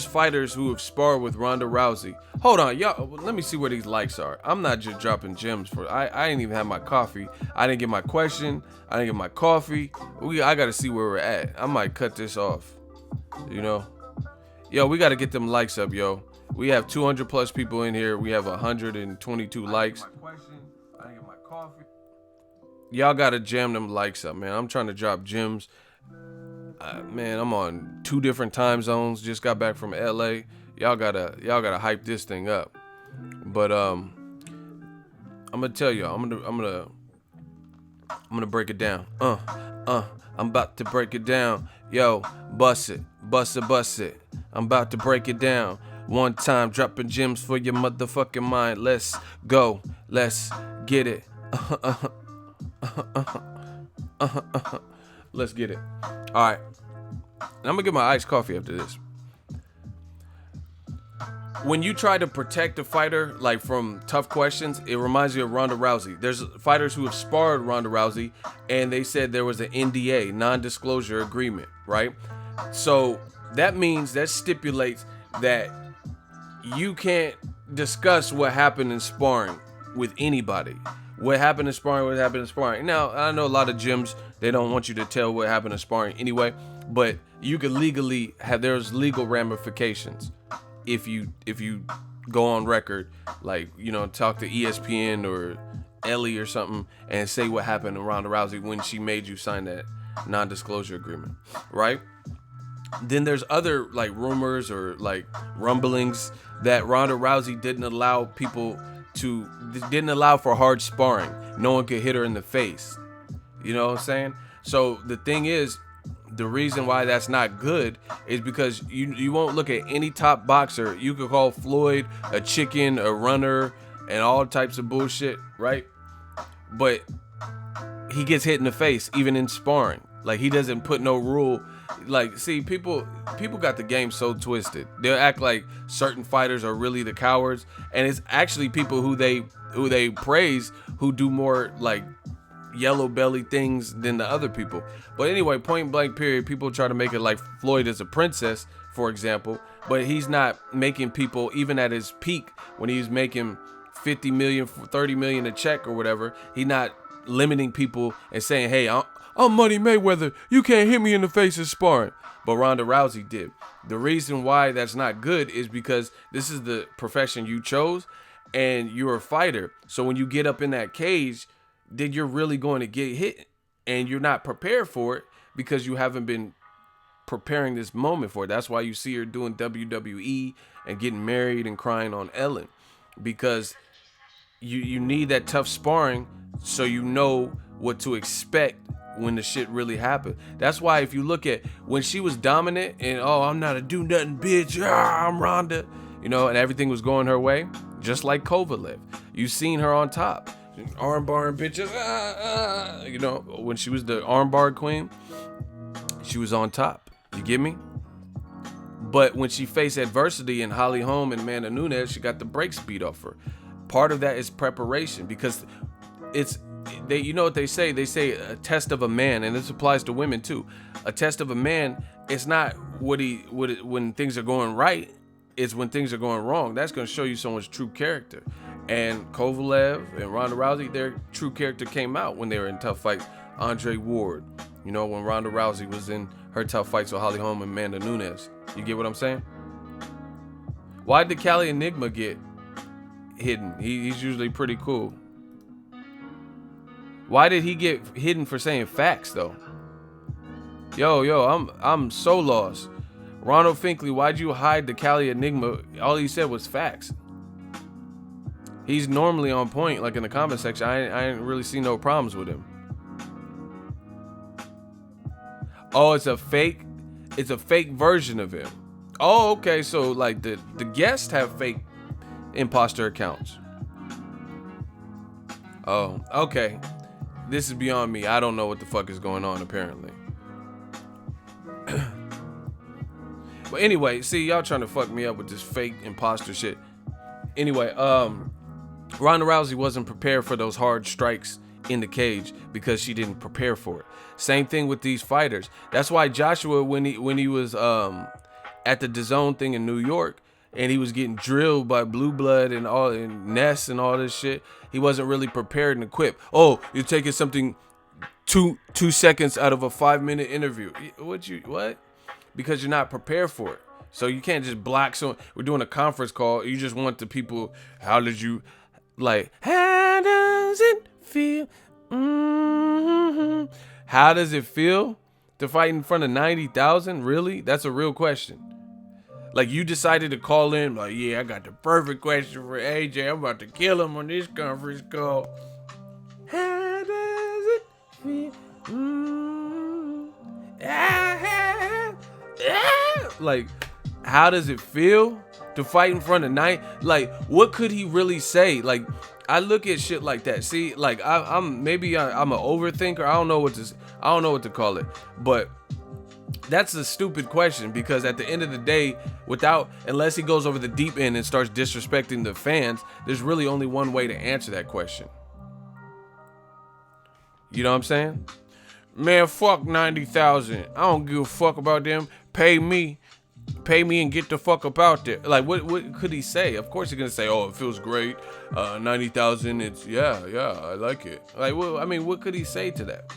Speaker 8: fighters who have sparred with Ronda Rousey. Hold on, y'all. Let me see where these likes are. I'm not just dropping gems I didn't even have my coffee. I didn't get my question. I didn't get my coffee. I gotta see where we're at. I might cut this off. You know, yo, we gotta get them likes up, yo. We have 200 plus people in here. We have 122 likes. I didn't get my coffee. Y'all gotta jam them likes up, man. I'm trying to drop gems. Man, I'm on 2 different time zones. Just got back from LA. Y'all gotta hype this thing up. But I'm gonna tell y'all. I'm gonna break it down. I'm about to break it down. Yo, bust it. I'm about to break it down. One time, dropping gems for your motherfucking mind. Let's go. Let's get it. Let's get it. All right. And I'm gonna get my iced coffee after this. When you try to protect a fighter, like from tough questions, it reminds me of Ronda Rousey. There's fighters who have sparred Ronda Rousey, and they said there was an NDA, non-disclosure agreement, right? So that means that stipulates that you can't discuss what happened in sparring with anybody. What happened in sparring. Now, I know a lot of gyms, they don't want you to tell what happened in sparring anyway, but you could legally there's legal ramifications if you go on record, like, you know, talk to ESPN or Ellie or something and say what happened to Ronda Rousey when she made you sign that non-disclosure agreement, right? Then there's other like rumors or like rumblings that Ronda Rousey didn't allow for hard sparring. No one could hit her in the face. You know what I'm saying? So the thing is, the reason why that's not good is because you won't look at any top boxer. You could call Floyd a chicken, a runner, and all types of bullshit, right? But he gets hit in the face even in sparring. Like, he doesn't put no rule. Like, see, people got the game so twisted. They'll act like certain fighters are really the cowards, and it's actually people who they praise who do more like yellow belly things than the other people. But anyway, point blank period, people try to make it like Floyd is a princess, for example, but he's not making people, even at his peak when he's making 50 million, 30 million a check or whatever, he's not limiting people and saying, hey, I'm Money Mayweather, you can't hit me in the face in sparring. But Ronda Rousey did. The reason why that's not good is because this is the profession you chose and you're a fighter. So when you get up in that cage, then you're really going to get hit, and you're not prepared for it because you haven't been preparing this moment for it. That's why you see her doing WWE and getting married and crying on Ellen, because you need that tough sparring so you know what to expect when the shit really happened. That's why if you look at when she was dominant and, oh, I'm not a do nothing bitch, I'm Ronda, you know, and everything was going her way, just like Kovalev. You seen her on top. Armbar bitches, you know, when she was the armbar queen, she was on top. You get me? But when she faced adversity in Holly Holm and Amanda Nunes, she got the brakes beat off her. Part of that is preparation, because you know what they say? They say a test of a man, and this applies to women too. A test of a man, it's not when things are going right, it's when things are going wrong. That's going to show you someone's true character. And Kovalev and Ronda Rousey, their true character came out when they were in tough fights. Andre Ward, you know, when Ronda Rousey was in her tough fights with Holly Holm and Amanda Nunes. You get what I'm saying? Why did Cali Enigma get hidden? He's usually pretty cool. Why did he get hidden for saying facts though? Yo, I'm so lost. Ronald Finkley, why'd you hide the Cali Enigma? All he said was facts. He's normally on point, like in the comment section. I ain't really see no problems with him. Oh, it's a fake version of him. Oh, okay. So like the guests have fake imposter accounts. Oh, okay. This is beyond me. I don't know what the fuck is going on, apparently. But anyway, see, y'all trying to fuck me up with this fake imposter shit. Anyway, Ronda Rousey wasn't prepared for those hard strikes in the cage because she didn't prepare for it. Same thing with these fighters. That's why Joshua, when he was at the Dazn thing in New York, and he was getting drilled by Blue Blood and Ness and all this shit, he wasn't really prepared and equipped. Oh, you're taking something 2 seconds out of a 5-minute interview. What? Because you're not prepared for it. So you can't just block someone. We're doing a conference call. You just want the people, how does it feel? Mm-hmm. How does it feel to fight in front of 90,000? Really? That's a real question. Like, you decided to call in, like, yeah, I got the perfect question for AJ. I'm about to kill him on this conference call. How does it feel? Like, how does it feel to fight in front of 9? Like, what could he really say? Like, I look at shit like that. See, like, I'm an overthinker. I don't know what to call it, but that's a stupid question, because at the end of the day, unless he goes over the deep end and starts disrespecting the fans, there's really only one way to answer that question. You know what I'm saying? Man, fuck 90,000. I don't give a fuck about them. Pay me and get the fuck up out there. Like, what could he say? Of course he's gonna say, oh, it feels great. 90,000, it's yeah, I like it. Like, what could he say to that?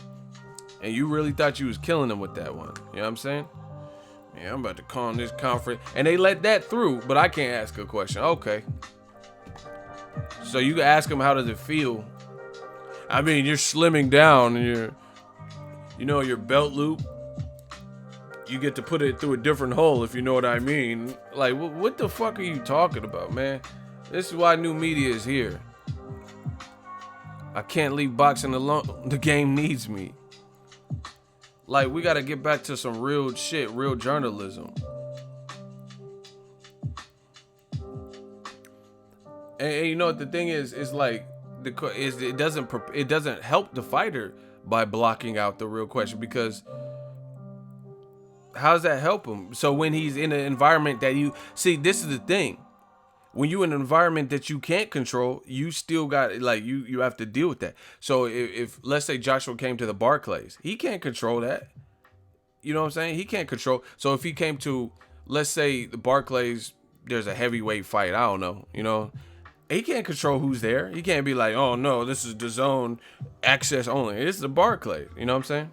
Speaker 8: And you really thought you was killing him with that one. You know what I'm saying? Yeah, I'm about to call on this conference. And they let that through, but I can't ask a question. Okay. So you can ask him, how does it feel? I mean, you're slimming down and your belt loop, you get to put it through a different hole, if you know what I mean. Like, what the fuck are you talking about, man? This is why new media is here. I can't leave boxing alone. The game needs me. Like, we gotta get back to some real shit, real journalism. And you know what the thing is like, it doesn't help the fighter by blocking out the real question, because how does that help him? So when he's in an environment that this is the thing. When you're in an environment that you can't control, you still got, like, you have to deal with that. So if let's say Joshua came to the Barclays, he can't control that. You know what I'm saying? He can't control. So if he came to, let's say, the Barclays, there's a heavyweight fight. I don't know. He can't control who's there. He can't be like, oh no, this is DAZN access only. This is the Barclays. You know what I'm saying?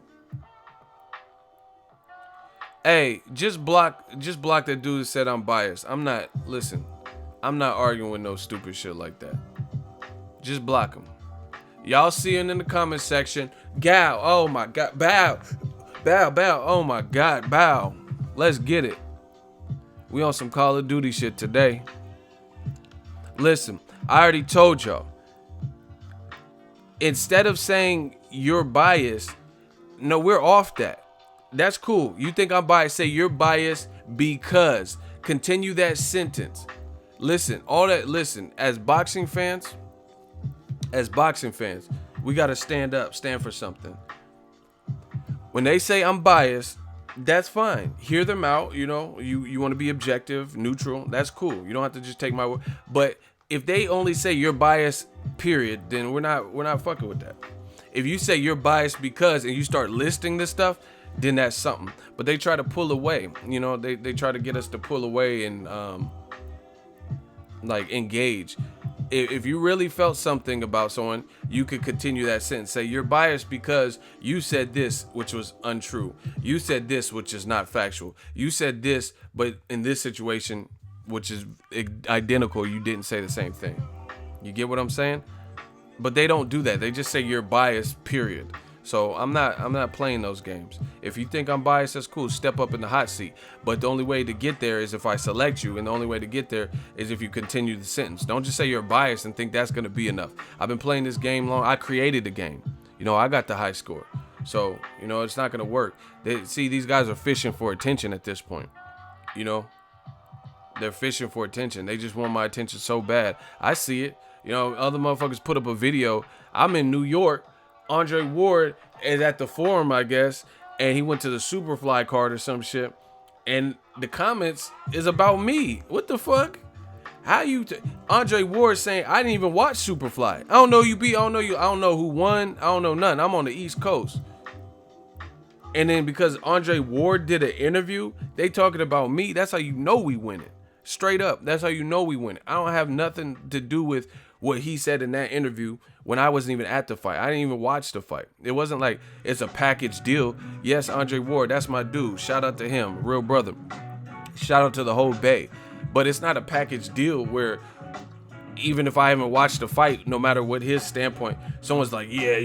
Speaker 8: Hey, just block that dude that said I'm biased. I'm not arguing with no stupid shit like that. Just block him. Y'all see him in the comment section. Gal, oh my God, bow, oh my God, bow. Let's get it. We on some Call of Duty shit today. Listen, I already told y'all. Instead of saying you're biased, no, we're off that. That's cool. You think I'm biased? Say you're biased because. Continue that sentence. Listen, as boxing fans, we got to stand for something. When they say I'm biased, that's fine. Hear them out. You want to be objective, neutral. That's cool. You don't have to just take my word. But if they only say you're biased, period, then we're not fucking with that. If you say you're biased because, and you start listing this stuff, then that's something. But they try to pull away. They try to get us to pull away and engage. If you really felt something about someone, you could continue that sentence. Say you're biased because you said this, which was untrue. You said this, which is not factual. You said this, but in this situation, which is identical, you didn't say the same thing. You get what I'm saying? But they don't do that. They just say you're biased, period. So I'm not playing those games. If you think I'm biased, that's cool. Step up in the hot seat. But the only way to get there is if I select you, and the only way to get there is if you continue the sentence. Don't just say you're biased and think that's gonna be enough. I've been playing this game long. I created the game. You know, I got the high score. So, you know, it's not gonna work. These guys are fishing for attention at this point. You know, they're fishing for attention. They just want my attention so bad. I see it. You know, other motherfuckers put up a video. I'm in New York. Andre Ward is at the forum, I guess, and he went to the Superfly card or some shit. And the comments is about me. What the fuck? How you Andre Ward saying I didn't even watch Superfly. I don't know you beat. I don't know you. I don't know who won. I don't know nothing. I'm on the East Coast. And then because Andre Ward did an interview, they talking about me. That's how you know we winning. Straight up. That's how you know we winning. I don't have nothing to do with what he said in that interview when I wasn't even at the fight. I didn't even watch the fight. It wasn't like it's a package deal. Yes, Andre Ward, that's my dude. Shout out to him, real brother. Shout out to the whole Bay. But it's not a package deal where even if I haven't watched the fight, no matter what his standpoint, someone's like, yeah,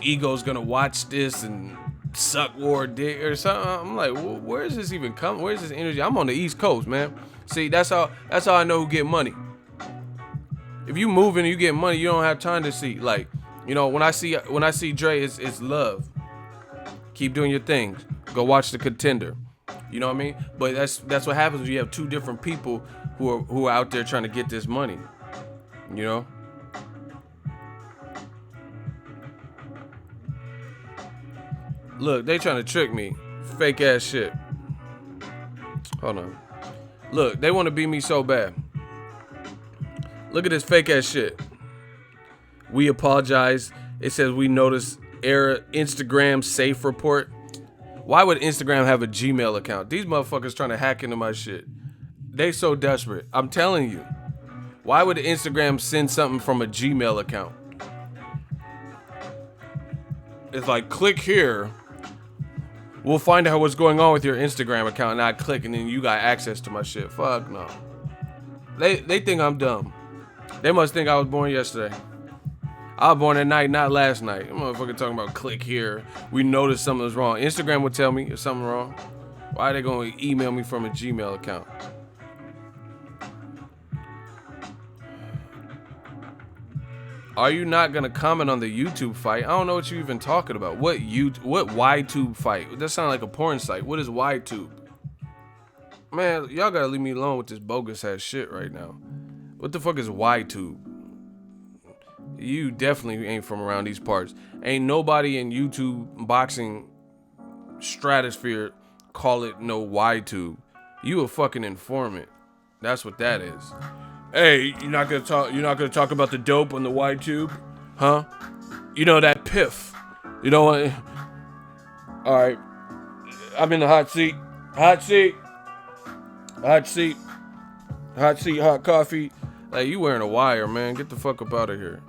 Speaker 8: Ego's gonna watch this and suck Ward dick or something. I'm like, well, where is this even coming? Where's this energy? I'm on the East Coast, man. See, that's how I know who get money. If you moving and you get money, you don't have time to see. Like, you know, when I see Dre, it's love. Keep doing your things. Go watch The Contender. You know what I mean? But that's what happens when you have two different people who are out there trying to get this money. You know? Look, they trying to trick me. Fake ass shit. Hold on. Look, they want to beat me so bad. Look at this fake ass shit. We apologize. It says we noticed error Instagram safe report. Why would Instagram have a Gmail account? These motherfuckers trying to hack into my shit. They so desperate. I'm telling you. Why would Instagram send something from a Gmail account? It's like, click here. We'll find out what's going on with your Instagram account. And I click and then you got access to my shit. Fuck no. They think I'm dumb. They must think I was born yesterday. I was born at night, not last night. That motherfucker talking about click here. We noticed something was wrong. Instagram would tell me if something wrong. Why are they going to email me from a Gmail account? Are you not going to comment on the YouTube fight? I don't know what you even talking about. What YTube fight? That sounds like a porn site. What is YTube? Man, y'all got to leave me alone with this bogus ass shit right now. What the fuck is YTube? You definitely ain't from around these parts. Ain't nobody in YouTube boxing stratosphere call it no YTube. You a fucking informant. That's what that is. Hey, you're not gonna talk about the dope on the YTube? Huh? You know that piff. You know what? Alright. I'm in the hot seat. Hot seat. Hot seat. Hot seat, hot coffee. Like, you wearing a wire, man. Get the fuck up out of here.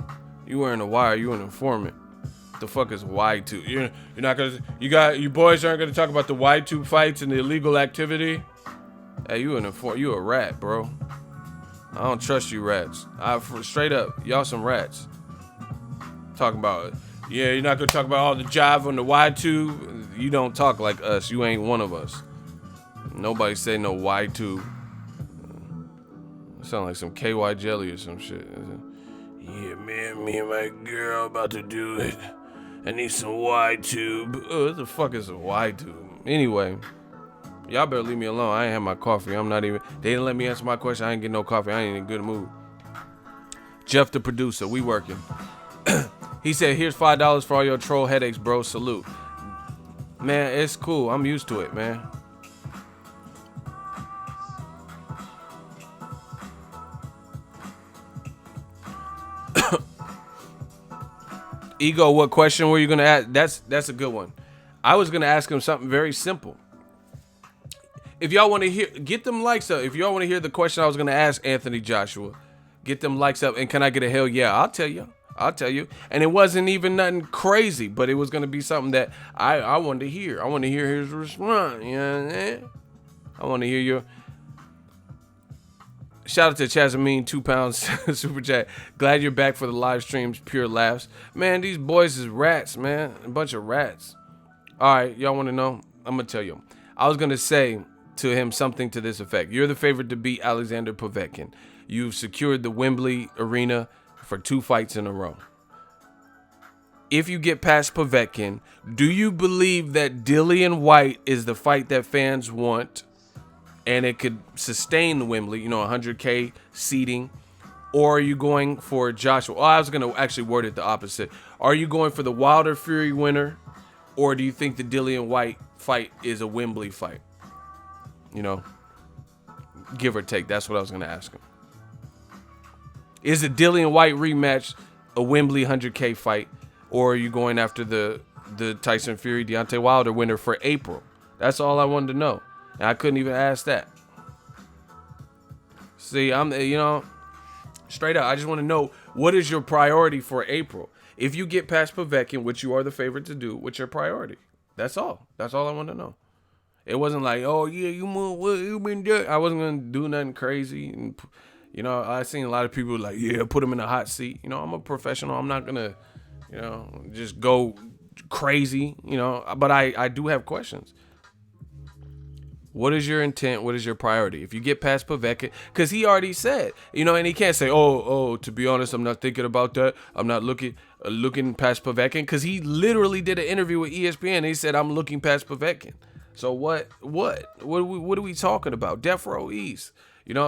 Speaker 8: You wearing a wire, you an informant. The fuck is Y2? You're not gonna, you boys aren't gonna talk about the Y2 fights and the illegal activity? Hey, you a rat, bro. I don't trust you rats. Straight up, y'all some rats. Talking about, yeah, you're not gonna talk about all the jive on the Y2. You don't talk like us. You ain't one of us. Nobody say no Y2. Sound like some KY jelly or some shit. Yeah, man, me and my girl about to do it. I need some Y-tube. Oh, what the fuck is a Y-tube? Anyway, y'all better leave me alone. I ain't had my coffee. They didn't let me answer my question. I ain't get no coffee. I ain't in a good mood. Jeff, the producer, we working. He said, here's $5 for all your troll headaches, bro. Salute. Man, it's cool. I'm used to it, man. Ego, what question were you gonna ask? That's a good one. I was gonna ask him something very simple. If y'all want to hear, get them likes up. If y'all want to hear the question I was gonna ask Anthony Joshua, get them likes up. And can I get a hell yeah? I'll tell you. And it wasn't even nothing crazy, but it was gonna be something that I wanted to hear. I want to hear his response. You know what I mean? I want to hear your. Shout out to Chazamine, 2 pounds super chat. Glad you're back for the live streams. Pure laughs, man. These boys is rats, man. A bunch of rats. All right, y'all want to know? I'm gonna tell you. I was gonna say to him something to this effect: you're the favorite to beat Alexander Povetkin. You've secured the Wembley Arena for 2 fights in a row. If you get past Povetkin, do you believe that Dillian White is the fight that fans want? And it could sustain the Wembley, 100K seating. Or are you going for Joshua? Oh, I was going to actually word it the opposite. Are you going for the Wilder Fury winner? Or do you think the Dillian White fight is a Wembley fight? Give or take. That's what I was going to ask him. Is the Dillian White rematch a Wembley 100K fight? Or are you going after the Tyson Fury, Deontay Wilder winner for April? That's all I wanted to know. And I couldn't even ask that. See, I'm, straight up, I just want to know, what is your priority for April? If you get past Povetkin, which you are the favorite to do, what's your priority? That's all. That's all I want to know. It wasn't like, oh, yeah, you been doing. I wasn't going to do nothing crazy. And, I seen a lot of people like, yeah, put him in a hot seat. I'm a professional. I'm not going to, just go crazy, But I do have questions. What is your intent? What is your priority? If you get past Povetkin, because he already said, and he can't say, to be honest, I'm not thinking about that. I'm not looking past Povetkin, because he literally did an interview with ESPN. And he said, I'm looking past Povetkin. So what are we talking about? Death Row East,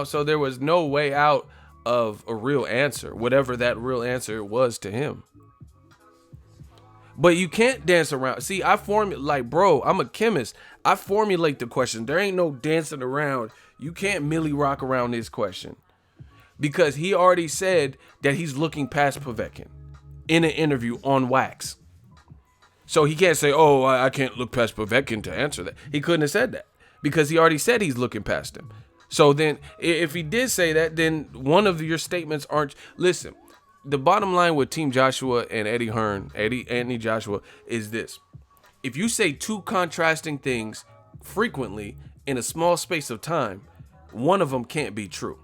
Speaker 8: So there was no way out of a real answer, whatever that real answer was to him. But you can't dance around. See, I'm a chemist. I formulate the question. There ain't no dancing around. You can't Millie rock around this question. Because he already said that he's looking past Povetkin in an interview on wax. So he can't say, I can't look past Povetkin to answer that. He couldn't have said that. Because he already said he's looking past him. So then, if he did say that, then one of your statements aren't... Listen. The bottom line with Team Joshua and Anthony Joshua, is this. If you say 2 contrasting things frequently in a small space of time, one of them can't be true.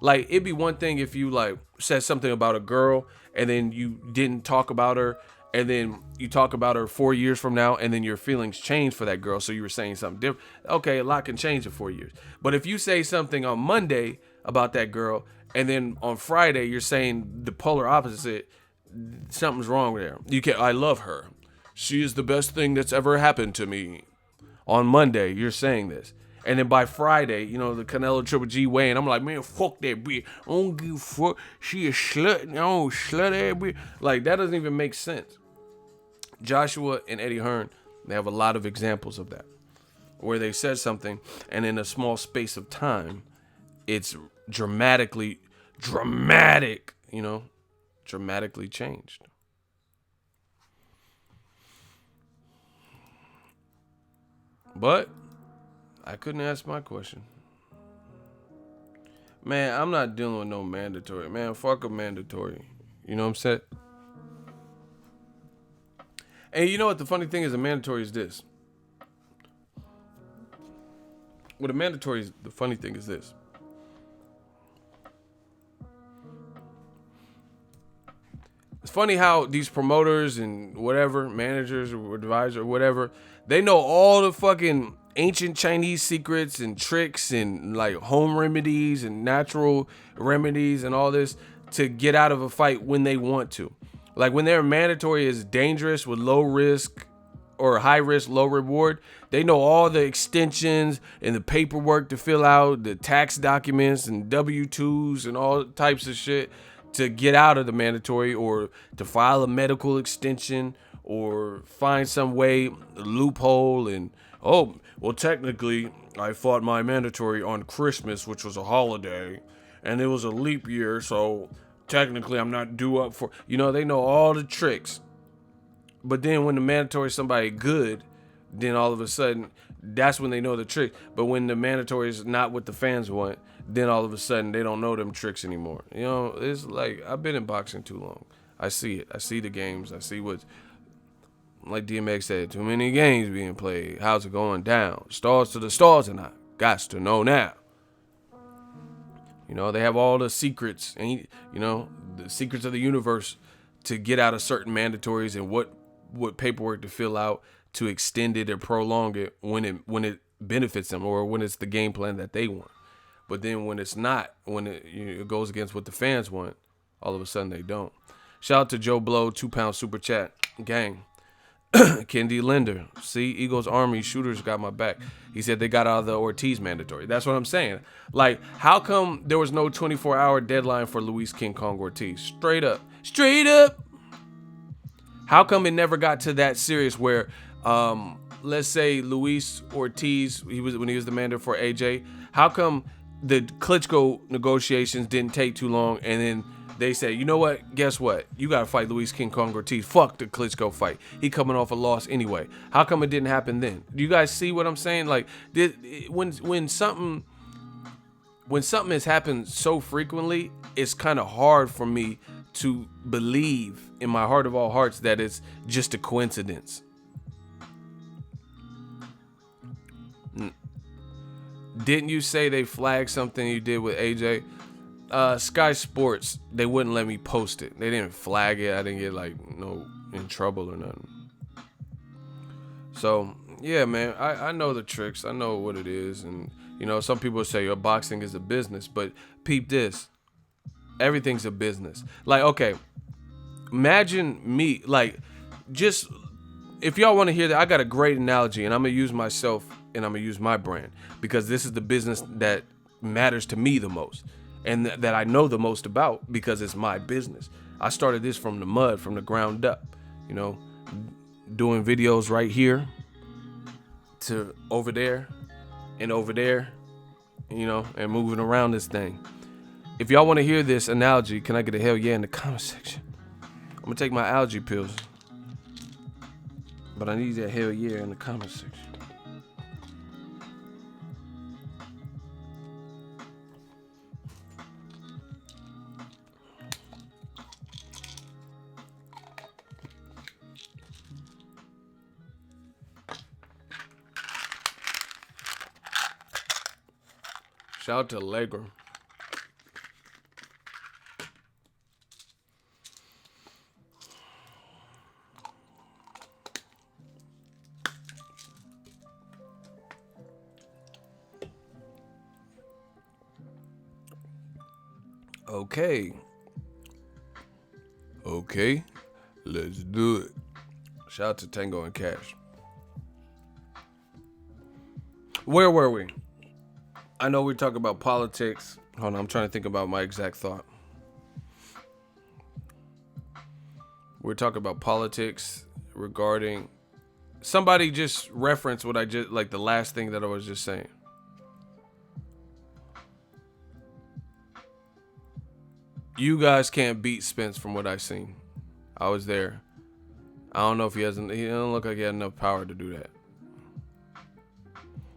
Speaker 8: Like, it'd be one thing if you, said something about a girl and then you didn't talk about her, and then you talk about her 4 years from now, and then your feelings change for that girl, so you were saying something different. Okay, a lot can change in 4 years. But if you say something on Monday about that girl, and then on Friday you're saying the polar opposite, something's wrong there. I love her. She is the best thing that's ever happened to me. On Monday, you're saying this. And then by Friday, the Canelo Triple G weigh-in, I'm like, man, fuck that bitch. I don't give a fuck. She a slut. I don't slut that bitch. Like, that doesn't even make sense. Joshua and Eddie Hearn, they have a lot of examples of that. Where they said something, and in a small space of time, it's dramatically changed. But I couldn't ask my question. Man, I'm not dealing with no mandatory. Man, fuck a mandatory. You know what I'm saying? And you know what the funny thing is? A mandatory is this. With a mandatory, the funny thing is this. It's funny how these promoters and whatever, managers or advisors or whatever, they know all the fucking ancient Chinese secrets and tricks and home remedies and natural remedies and all this to get out of a fight when they want to. When their mandatory is dangerous with low risk or high risk, low reward, they know all the extensions and the paperwork to fill out, the tax documents and W-2s and all types of shit to get out of the mandatory, or to file a medical extension, or find some way, a loophole, and technically I fought my mandatory on Christmas, which was a holiday, and it was a leap year, so technically I'm not due up for, they know all the tricks. But then when the mandatory is somebody good, then all of a sudden, that's when they know the trick. But when the mandatory is not what the fans want, then all of a sudden they don't know them tricks anymore. It's like, I've been in boxing too long. I see it. I see the games. I see what's, like DMX said, too many games being played. How's it going down? Stars to the stars, and I got to know now. You know, they have all the secrets and, you know, the secrets of the universe to get out of certain mandatories and what paperwork to fill out to extend it or prolong it when it benefits them or when it's the game plan that they want. But then when it's not, when it goes against what the fans want, all of a sudden they don't. Shout out to Joe Blow, £2 super chat. Gang. Kendi Linder. See, Eagles Army shooters got my back. He said they got out of the Ortiz mandatory. That's what I'm saying. Like, how come there was no 24-hour deadline for Luis King Kong Ortiz? Straight up. Straight up. How come it never got to that serious where, let's say Luis Ortiz, when he was the mandate for AJ, how come the Klitschko negotiations didn't take too long and then they said, you know what? Guess what? You got to fight Luis King Kong Ortiz. Fuck the Klitschko fight. He coming off a loss anyway. How come it didn't happen then? Do you guys see what I'm saying? Like, when something has happened so frequently, it's kind of hard for me to believe in my heart of all hearts that it's just a coincidence. Didn't you say they flagged something you did with AJ? Sky Sports, they wouldn't let me post it. They didn't flag it. I didn't get in trouble or nothing. So yeah, man, I know the tricks. I know what it is. And you know, some people say your boxing is a business, but peep this. Everything's a business. Like, okay, imagine me, like, just if y'all want to hear that, I got a great analogy, and I'm gonna use myself and I'm gonna use my brand because this is the business that matters to me the most. And that I know the most about because it's my business. I started this from the mud, from the ground up, you know, doing videos right here to over there and over there, you know, and moving around this thing. If y'all want to hear this analogy, can I get a hell yeah in the comment section? I'm going to take my allergy pills, but I need that hell yeah in the comment section. Shout out to Allegra. Okay, let's do it. Shout out to Tango and Cash. Where were we? I know we talk about politics. Hold on, I'm trying to think about my exact thought. We're talking about politics regarding... Somebody just referenced what I just... Like the last thing that I was just saying. You guys can't beat Spence from what I've seen. I was there. I don't know if he doesn't look like he had enough power to do that.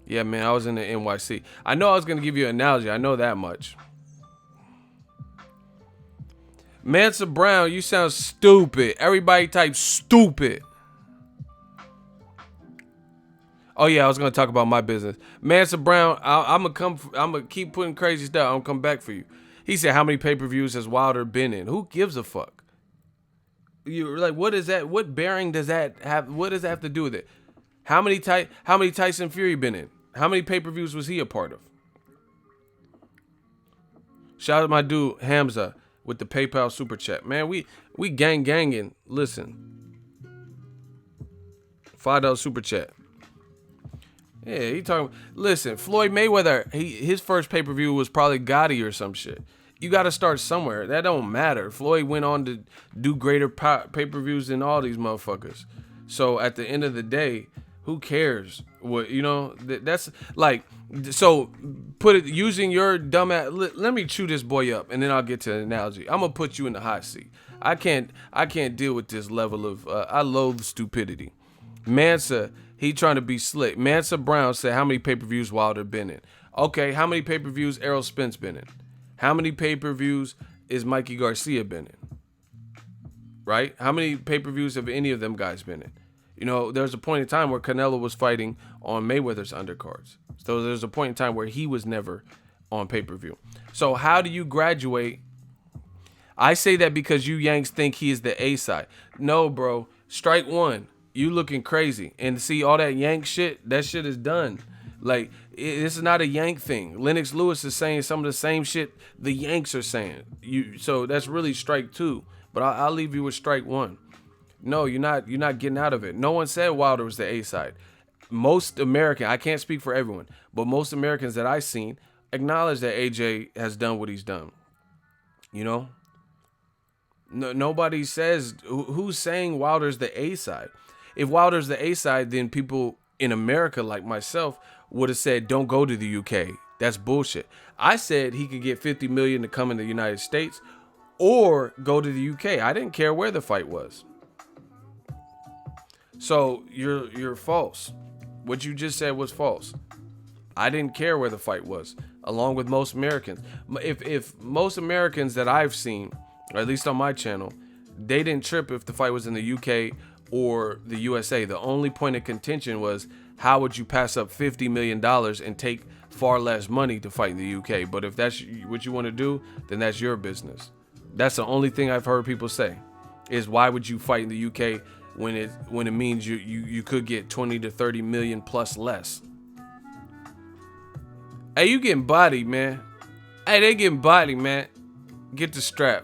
Speaker 8: Yeah, man, I was in the NYC. I know I was going to give you an analogy. I know that much. Mansa Brown, you sound stupid. Everybody type stupid. Oh, yeah, I was going to talk about my business. Mansa Brown, I'm going to keep putting crazy stuff. I'm going to come back for you. He said, how many pay-per-views has Wilder been in? Who gives a fuck? You're like, what is that? What bearing does that have? What does that have to do with it? How many Tyson Fury been in? How many pay-per-views was he a part of? Shout out to my dude Hamza with the PayPal super chat. Man, we ganging. Listen. $5 super chat. Yeah, he talking. Listen, Floyd Mayweather, his first pay-per-view was probably Gotti or some shit. You got to start somewhere. That don't matter. Floyd went on to do greater pay-per-views than all these motherfuckers. So at the end of the day, who cares? What, you know? That's like, so put it using your dumb ass. Let me chew this boy up, and then I'll get to the analogy. I'm gonna put you in the hot seat. I can't deal with this level of. I loathe stupidity. Mansa, he trying to be slick. Mansa Brown said, how many pay-per-views Wilder been in? Okay, how many pay-per-views Errol Spence been in? How many pay-per-views is Mikey Garcia been in? Right? How many pay-per-views have any of them guys been in? You know, there's a point in time where Canelo was fighting on Mayweather's undercards. So there's a point in time where he was never on pay-per-view. So how do you graduate? I say that because you Yanks think he is the A side. No, bro. Strike one. You looking crazy. And see all that Yank shit, that shit is done. Like, this is not a Yank thing. Lennox Lewis is saying some of the same shit the Yanks are saying. So that's really strike two. But I'll leave you with strike one. No, you're not getting out of it. No one said Wilder was the A side. Most American, I can't speak for everyone, but most Americans that I've seen acknowledge that AJ has done what he's done. You know? No, nobody says, who's saying Wilder's the A side? If Wilder's the A side, then people in America like myself would have said, don't go to the UK. That's bullshit. I said he could get $50 million to come in the United States or go to the UK. I didn't care where the fight was. So you're false. What you just said was false. I didn't care where the fight was, along with most Americans. If most Americans that I've seen, or at least on my channel, they didn't trip if the fight was in the UK or the USA. The only point of contention was, how would you pass up $50 million and take far less money to fight in the UK? But if that's what you want to do, then that's your business. That's the only thing I've heard people say, is why would you fight in the UK when it means you could get 20 to 30 million plus less. Hey, you getting bodied, man. Hey, they getting bodied, man. Get the strap.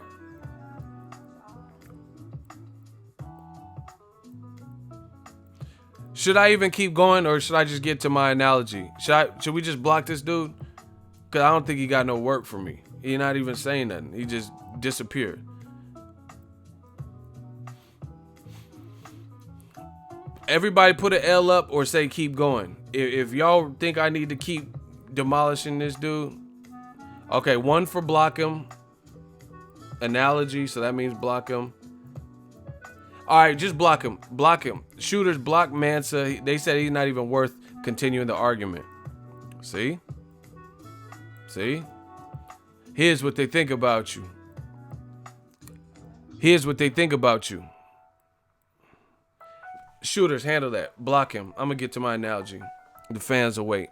Speaker 8: Should I even keep going, or should I just get to my analogy? Should we just block this dude? Because I don't think he got no work for me. He's not even saying nothing. He just disappeared. Everybody put an L up or say keep going. If y'all think I need to keep demolishing this dude, okay, 1 for block him. Analogy, so that means block him. All right, just block him. Block him. Shooters block Mansa. They said he's not even worth continuing the argument. See? See? Here's what they think about you. Here's what they think about you. Shooters, handle that. Block him. I'm going to get to my analogy. The fans will wait.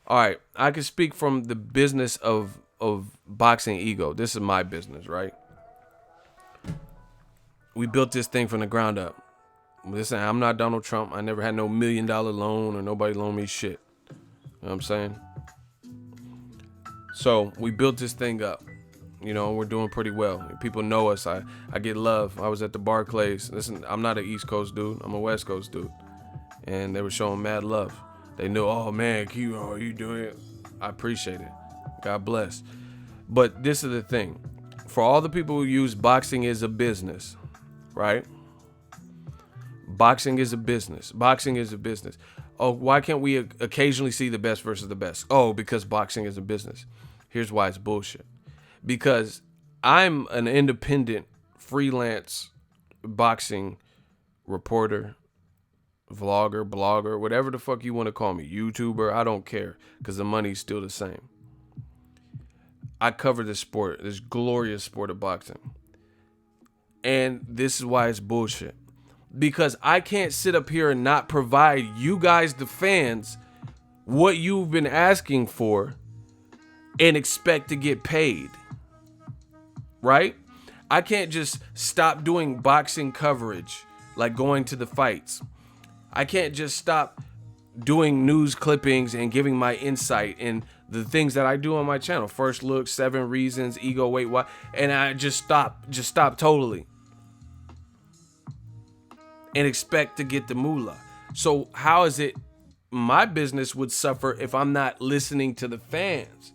Speaker 8: All right. I can speak from the business of Boxingego. This is my business, right? We built this thing from the ground up. Listen, I'm not Donald Trump. I never had no $1 million loan or nobody loan me shit. You know what I'm saying? So we built this thing up. You know, we're doing pretty well. People know us. I get love. I was at the Barclays. Listen, I'm not an East Coast dude. I'm a West Coast dude. And they were showing mad love. They knew, oh man, Q, how are you doing it? I appreciate it. God bless. But this is the thing. For all the people who use boxing as a business, right? Boxing is a business. Boxing is a business. Oh, why can't we occasionally see the best versus the best? Oh, because boxing is a business. Here's why it's bullshit. Because I'm an independent, freelance boxing reporter, vlogger, blogger, whatever the fuck you want to call me, YouTuber, I don't care, because the money's still the same. I cover this sport, this glorious sport of boxing. And this is why it's bullshit. Because I can't sit up here and not provide you guys, the fans, what you've been asking for and expect to get paid. Right? I can't just stop doing boxing coverage, like going to the fights. I can't just stop doing news clippings and giving my insight in the things that I do on my channel. First Look, 7 Reasons, Ego, Wait, Why, and I just stop totally. And expect to get the moolah. So how is it my business would suffer if I'm not listening to the fans?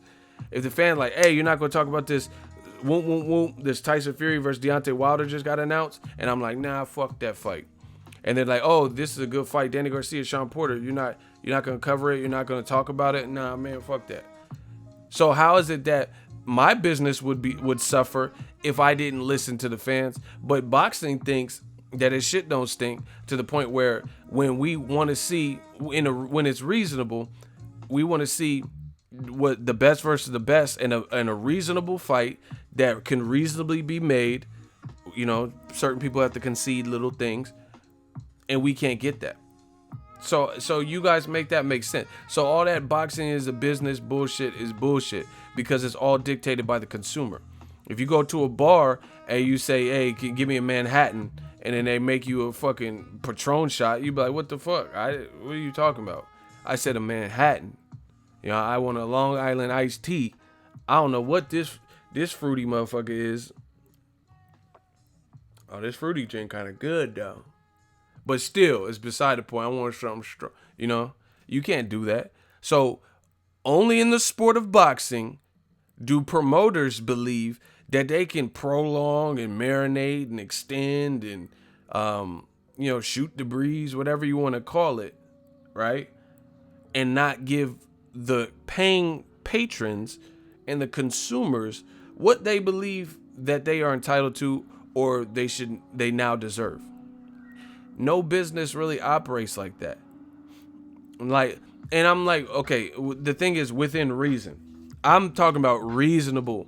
Speaker 8: If the fan like, hey, you're not going to talk about this, this Tyson Fury versus Deontay Wilder just got announced, and I'm like, nah, fuck that fight. And they're like, oh, this is a good fight, Danny Garcia, Sean Porter. You're not going to cover it. You're not going to talk about it. Nah, man, fuck that. So how is it that my business would suffer if I didn't listen to the fans? But boxing thinks that his shit don't stink to the point where when we want to see when it's reasonable, we want to see what the best versus the best in a reasonable fight that can reasonably be made. You know, certain people have to concede little things, and we can't get that. So you guys make that make sense. So all that boxing is a business bullshit is bullshit because it's all dictated by the consumer. If you go to a bar and you say, "Hey, give me a Manhattan," and then they make you a fucking Patron shot, you be like, "What the fuck? What are you talking about?" I said a Manhattan. You know, I want a Long Island iced tea. I don't know what this fruity motherfucker is. Oh, this fruity drink kind of good though. But still, it's beside the point. I want something strong. You know, you can't do that. So only in the sport of boxing do promoters believe that they can prolong and marinate and extend and, shoot the breeze, whatever you want to call it, right? And not give the paying patrons and the consumers what they believe that they are entitled to or they now deserve. No business really operates like that. And I'm like, okay, the thing is within reason. I'm talking about reasonable.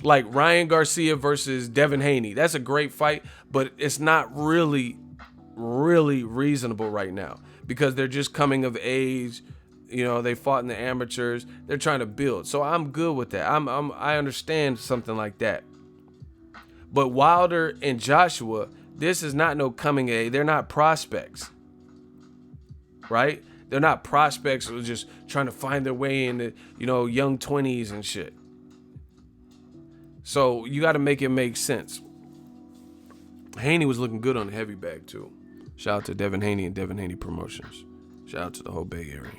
Speaker 8: Like Ryan Garcia versus Devin Haney. That's a great fight, but it's not really reasonable right now because they're just coming of age. You know, they fought in the amateurs. They're trying to build. So I'm good with that. I understand something like that. But Wilder and Joshua, this is not no coming of age. They're not prospects. Right? They're not prospects who are just trying to find their way in the, young 20s and shit. So you got to make it make sense. Haney was looking good on the heavy bag too. Shout out to Devin Haney and Devin Haney Promotions. Shout out to the whole Bay Area.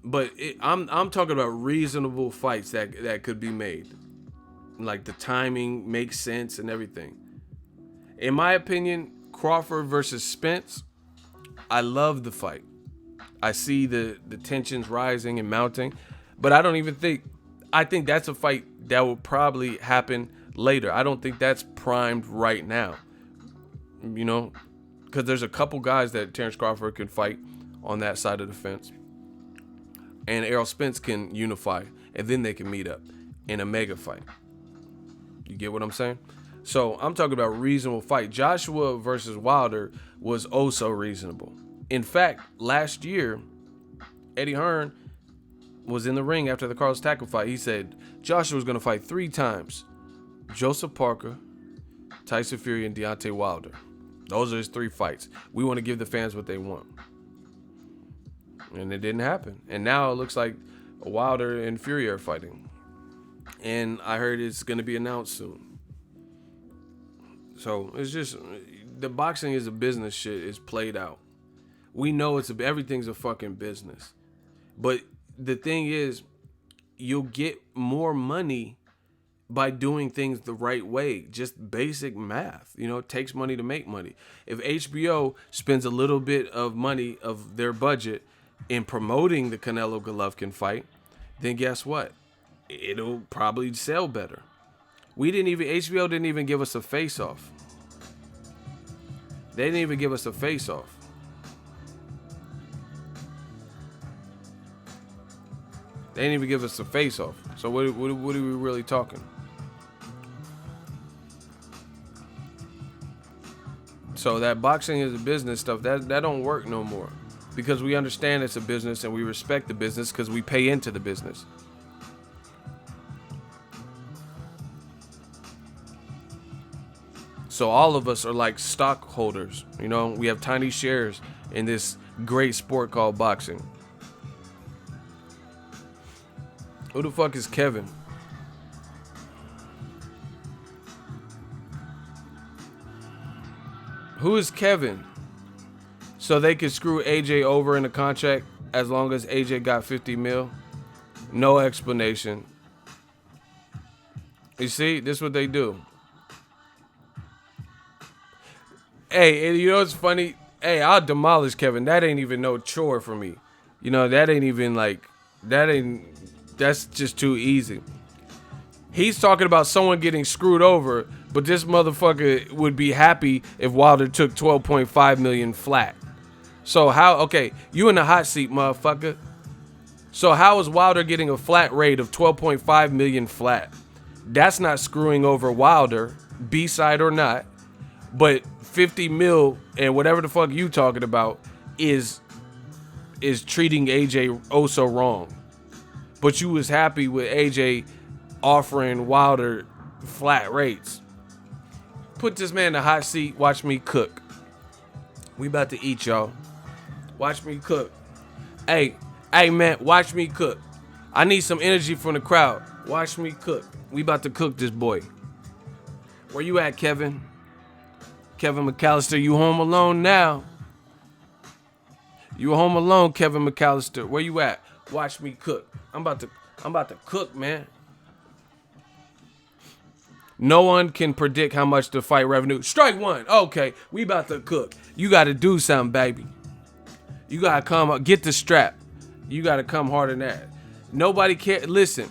Speaker 8: But I'm talking about reasonable fights that could be made. Like the timing makes sense and everything. In my opinion, Crawford versus Spence, I love the fight. I see the tensions rising and mounting, but I think that's a fight that will probably happen later. I don't think that's primed right now. Because there's a couple guys that Terrence Crawford can fight on that side of the fence. And Errol Spence can unify, and then they can meet up in a mega fight. You get what I'm saying? So I'm talking about reasonable fight. Joshua versus Wilder was oh so reasonable. In fact, last year, Eddie Hearn was in the ring after the Carlos Tackle fight. He said Joshua was going to fight 3 times. Joseph Parker, Tyson Fury, and Deontay Wilder. Those are his 3 fights. We want to give the fans what they want. And it didn't happen. And now it looks like Wilder and Fury are fighting. And I heard it's going to be announced soon. So it's just, the boxing is a business shit. It's played out. We know everything's a fucking business. But the thing is, you'll get more money by doing things the right way. Just basic math. It takes money to make money. If HBO spends a little bit of money of their budget in promoting the Canelo Golovkin fight, then guess what? It'll probably sell better. HBO didn't even give us a face-off. They didn't even give us a face-off. They didn't even give us a face-off. So what are we really talking? So that boxing is a business stuff, that don't work no more. Because we understand it's a business and we respect the business because we pay into the business. So all of us are like stockholders. We have tiny shares in this great sport called boxing. Who the fuck is Kevin? Who is Kevin? So they could screw AJ over in the contract as long as AJ got 50 mil? No explanation. You see, this is what they do. Hey, and you know what's funny? Hey, I'll demolish Kevin. That ain't even no chore for me. That ain't even that's just too easy. He's talking about someone getting screwed over, but this motherfucker would be happy if Wilder took 12.5 million flat. So you in the hot seat, motherfucker. So how is Wilder getting a flat rate of 12.5 million flat? That's not screwing over Wilder, B-side or not. But 50 mil and whatever the fuck you talking about is treating AJ oh so wrong. But you was happy with AJ offering Wilder flat rates. Put this man in the hot seat. Watch me cook. We about to eat, y'all. Watch me cook. Hey, man, watch me cook. I need some energy from the crowd. Watch me cook. We about to cook this boy. Where you at, Kevin? Kevin McAllister, you home alone now. You home alone, Kevin McAllister. Where you at? Watch me cook. I'm about to cook, man. No one can predict how much the fight revenue. Strike one. Okay, we about to cook. You got to do something, baby. You got to come up, get the strap. You got to come harder than that. Nobody care. Listen,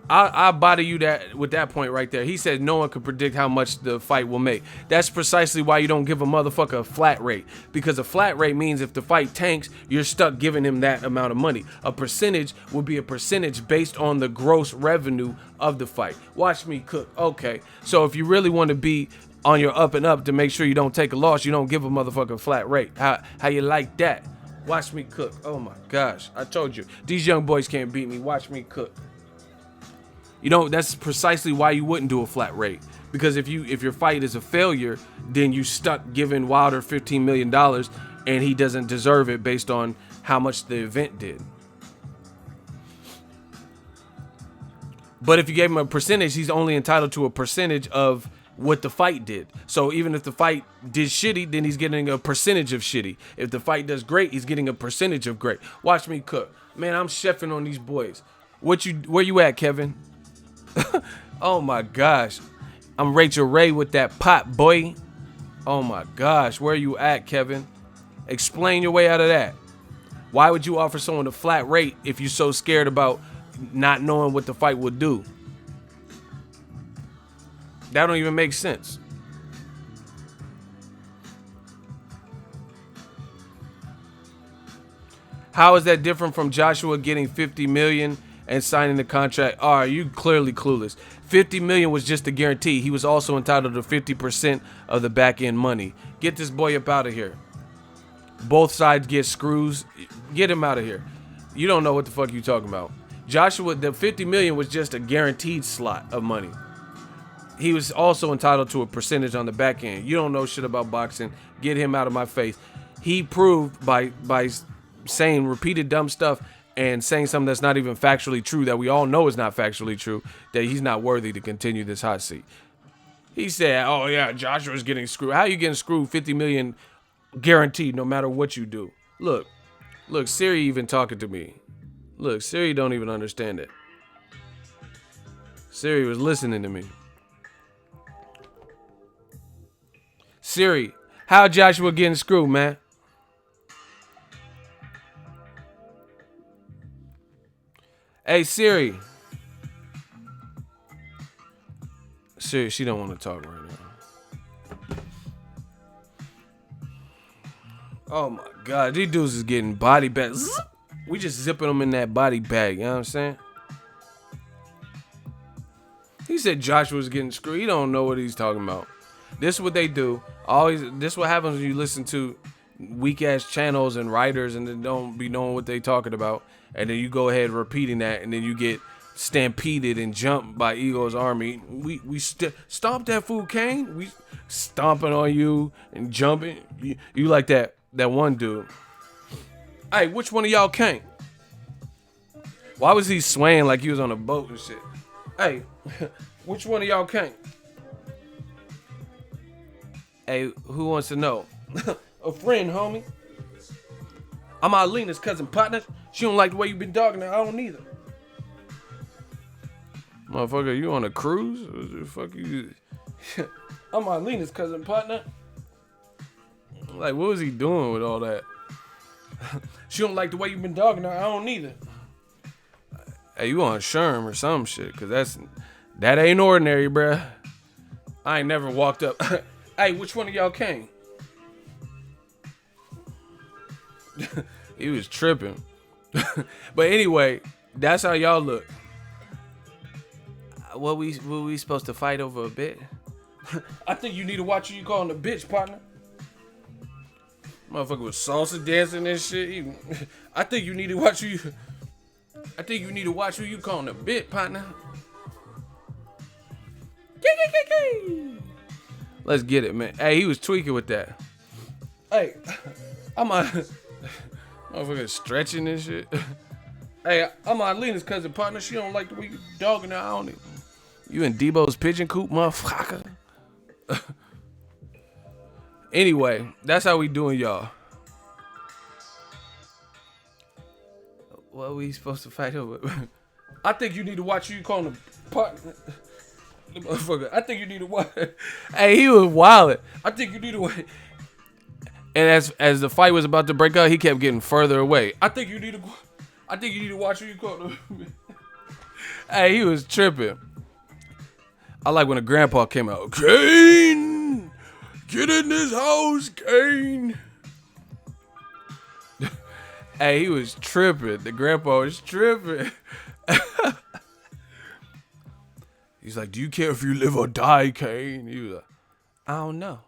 Speaker 8: I'll body you that with that point right there. He said no one can predict how much the fight will make. That's precisely why you don't give a motherfucker a flat rate. Because a flat rate means if the fight tanks, you're stuck giving him that amount of money. A percentage would be a percentage based on the gross revenue of the fight. Watch me cook. Okay, so if you really want to be on your up and up to make sure you don't take a loss, you don't give a motherfucker a flat rate. How you like that? Watch me cook. Oh my gosh, I told you. These young boys can't beat me. Watch me cook. You know, that's precisely why you wouldn't do a flat rate. Because if your fight is a failure, then you stuck giving Wilder $15 million and he doesn't deserve it based on how much the event did. But if you gave him a percentage, he's only entitled to a percentage of what the fight did. So even if the fight did shitty, then he's getting a percentage of shitty. If the fight does great, he's getting a percentage of great. Watch me cook. Man, I'm chefing on these boys. Where you at, Kevin? Oh my gosh. I'm Rachel Ray with that pot, boy. Oh my gosh. Where you at, Kevin? Explain your way out of that. Why would you offer someone a flat rate if you're so scared about not knowing what the fight would do? That don't even make sense. How is that different from Joshua getting 50 million and signing the contract? Oh, you clearly clueless. 50 million was just a guarantee. He was also entitled to 50% of the back end money. Get this boy up out of here. Both sides get screws. Get him out of here. You don't know what the fuck you talking about. Joshua, the 50 million was just a guaranteed slot of money. He was also entitled to a percentage on the back end. You don't know shit about boxing. Get him out of my face. He proved by saying repeated dumb stuff and saying something that's not even factually true, that we all know is not factually true, that he's not worthy to continue this hot seat. He said, oh yeah, Joshua's getting screwed. How are you getting screwed? 50 million guaranteed no matter what you do. Look, Siri even talking to me. Look, Siri don't even understand it. Siri was listening to me. Siri, how Joshua getting screwed, man? Hey, Siri. Siri, she don't want to talk right now. Oh my God, these dudes is getting body bags. We just zipping them in that body bag, you know what I'm saying? He said Joshua's getting screwed. He don't know what he's talking about. This is what they do. This is what happens when you listen to weak ass channels and writers and they don't be knowing what they talking about. And then you go ahead repeating that, and then you get stampeded and jumped by Eagle's army. We stomp that fool, Kane. We stomping on you and jumping. You like that one dude. Hey, which one of y'all Kane? Why was he swaying like he was on a boat and shit? Hey, which one of y'all Kane? Hey, who wants to know? A friend, homie. I'm Alina's cousin partner. She don't like the way you been dogging her. I don't either. Motherfucker, you on a cruise? What the fuck you? I'm Alina's cousin partner. Like, what was he doing with all that? She don't like the way you been dogging her. I don't either. Hey, you on Sherm or some shit? Cause that ain't ordinary, bruh. I ain't never walked up. Hey, which one of y'all came? He was tripping. But anyway, that's how y'all look. What we supposed to fight over a bit? I think you need to watch who you calling a bitch, partner. Motherfucker was salsa dancing and shit. I think you need to watch who you calling a bitch, partner. Let's get it, man. Hey, he was tweaking with that. Hey, I'm motherfucker stretching and shit. Hey, I'm Lena's cousin, partner. She don't like the way you dogging her on it. You in Debo's pigeon coop, motherfucker. Anyway, that's how we doing, y'all. What are we supposed to fight over? I think you need to watch who you calling a partner. The motherfucker. I think you need to watch. Hey, he was wild. I think you need to watch. And as the fight was about to break out, he kept getting further away. I think you need to watch who you call him. Hey, he was tripping. I like when a grandpa came out. Kane, get in this house, Kane. Hey, he was tripping. The grandpa was tripping. He's like, do you care if you live or die, Kane? He was like, I don't know.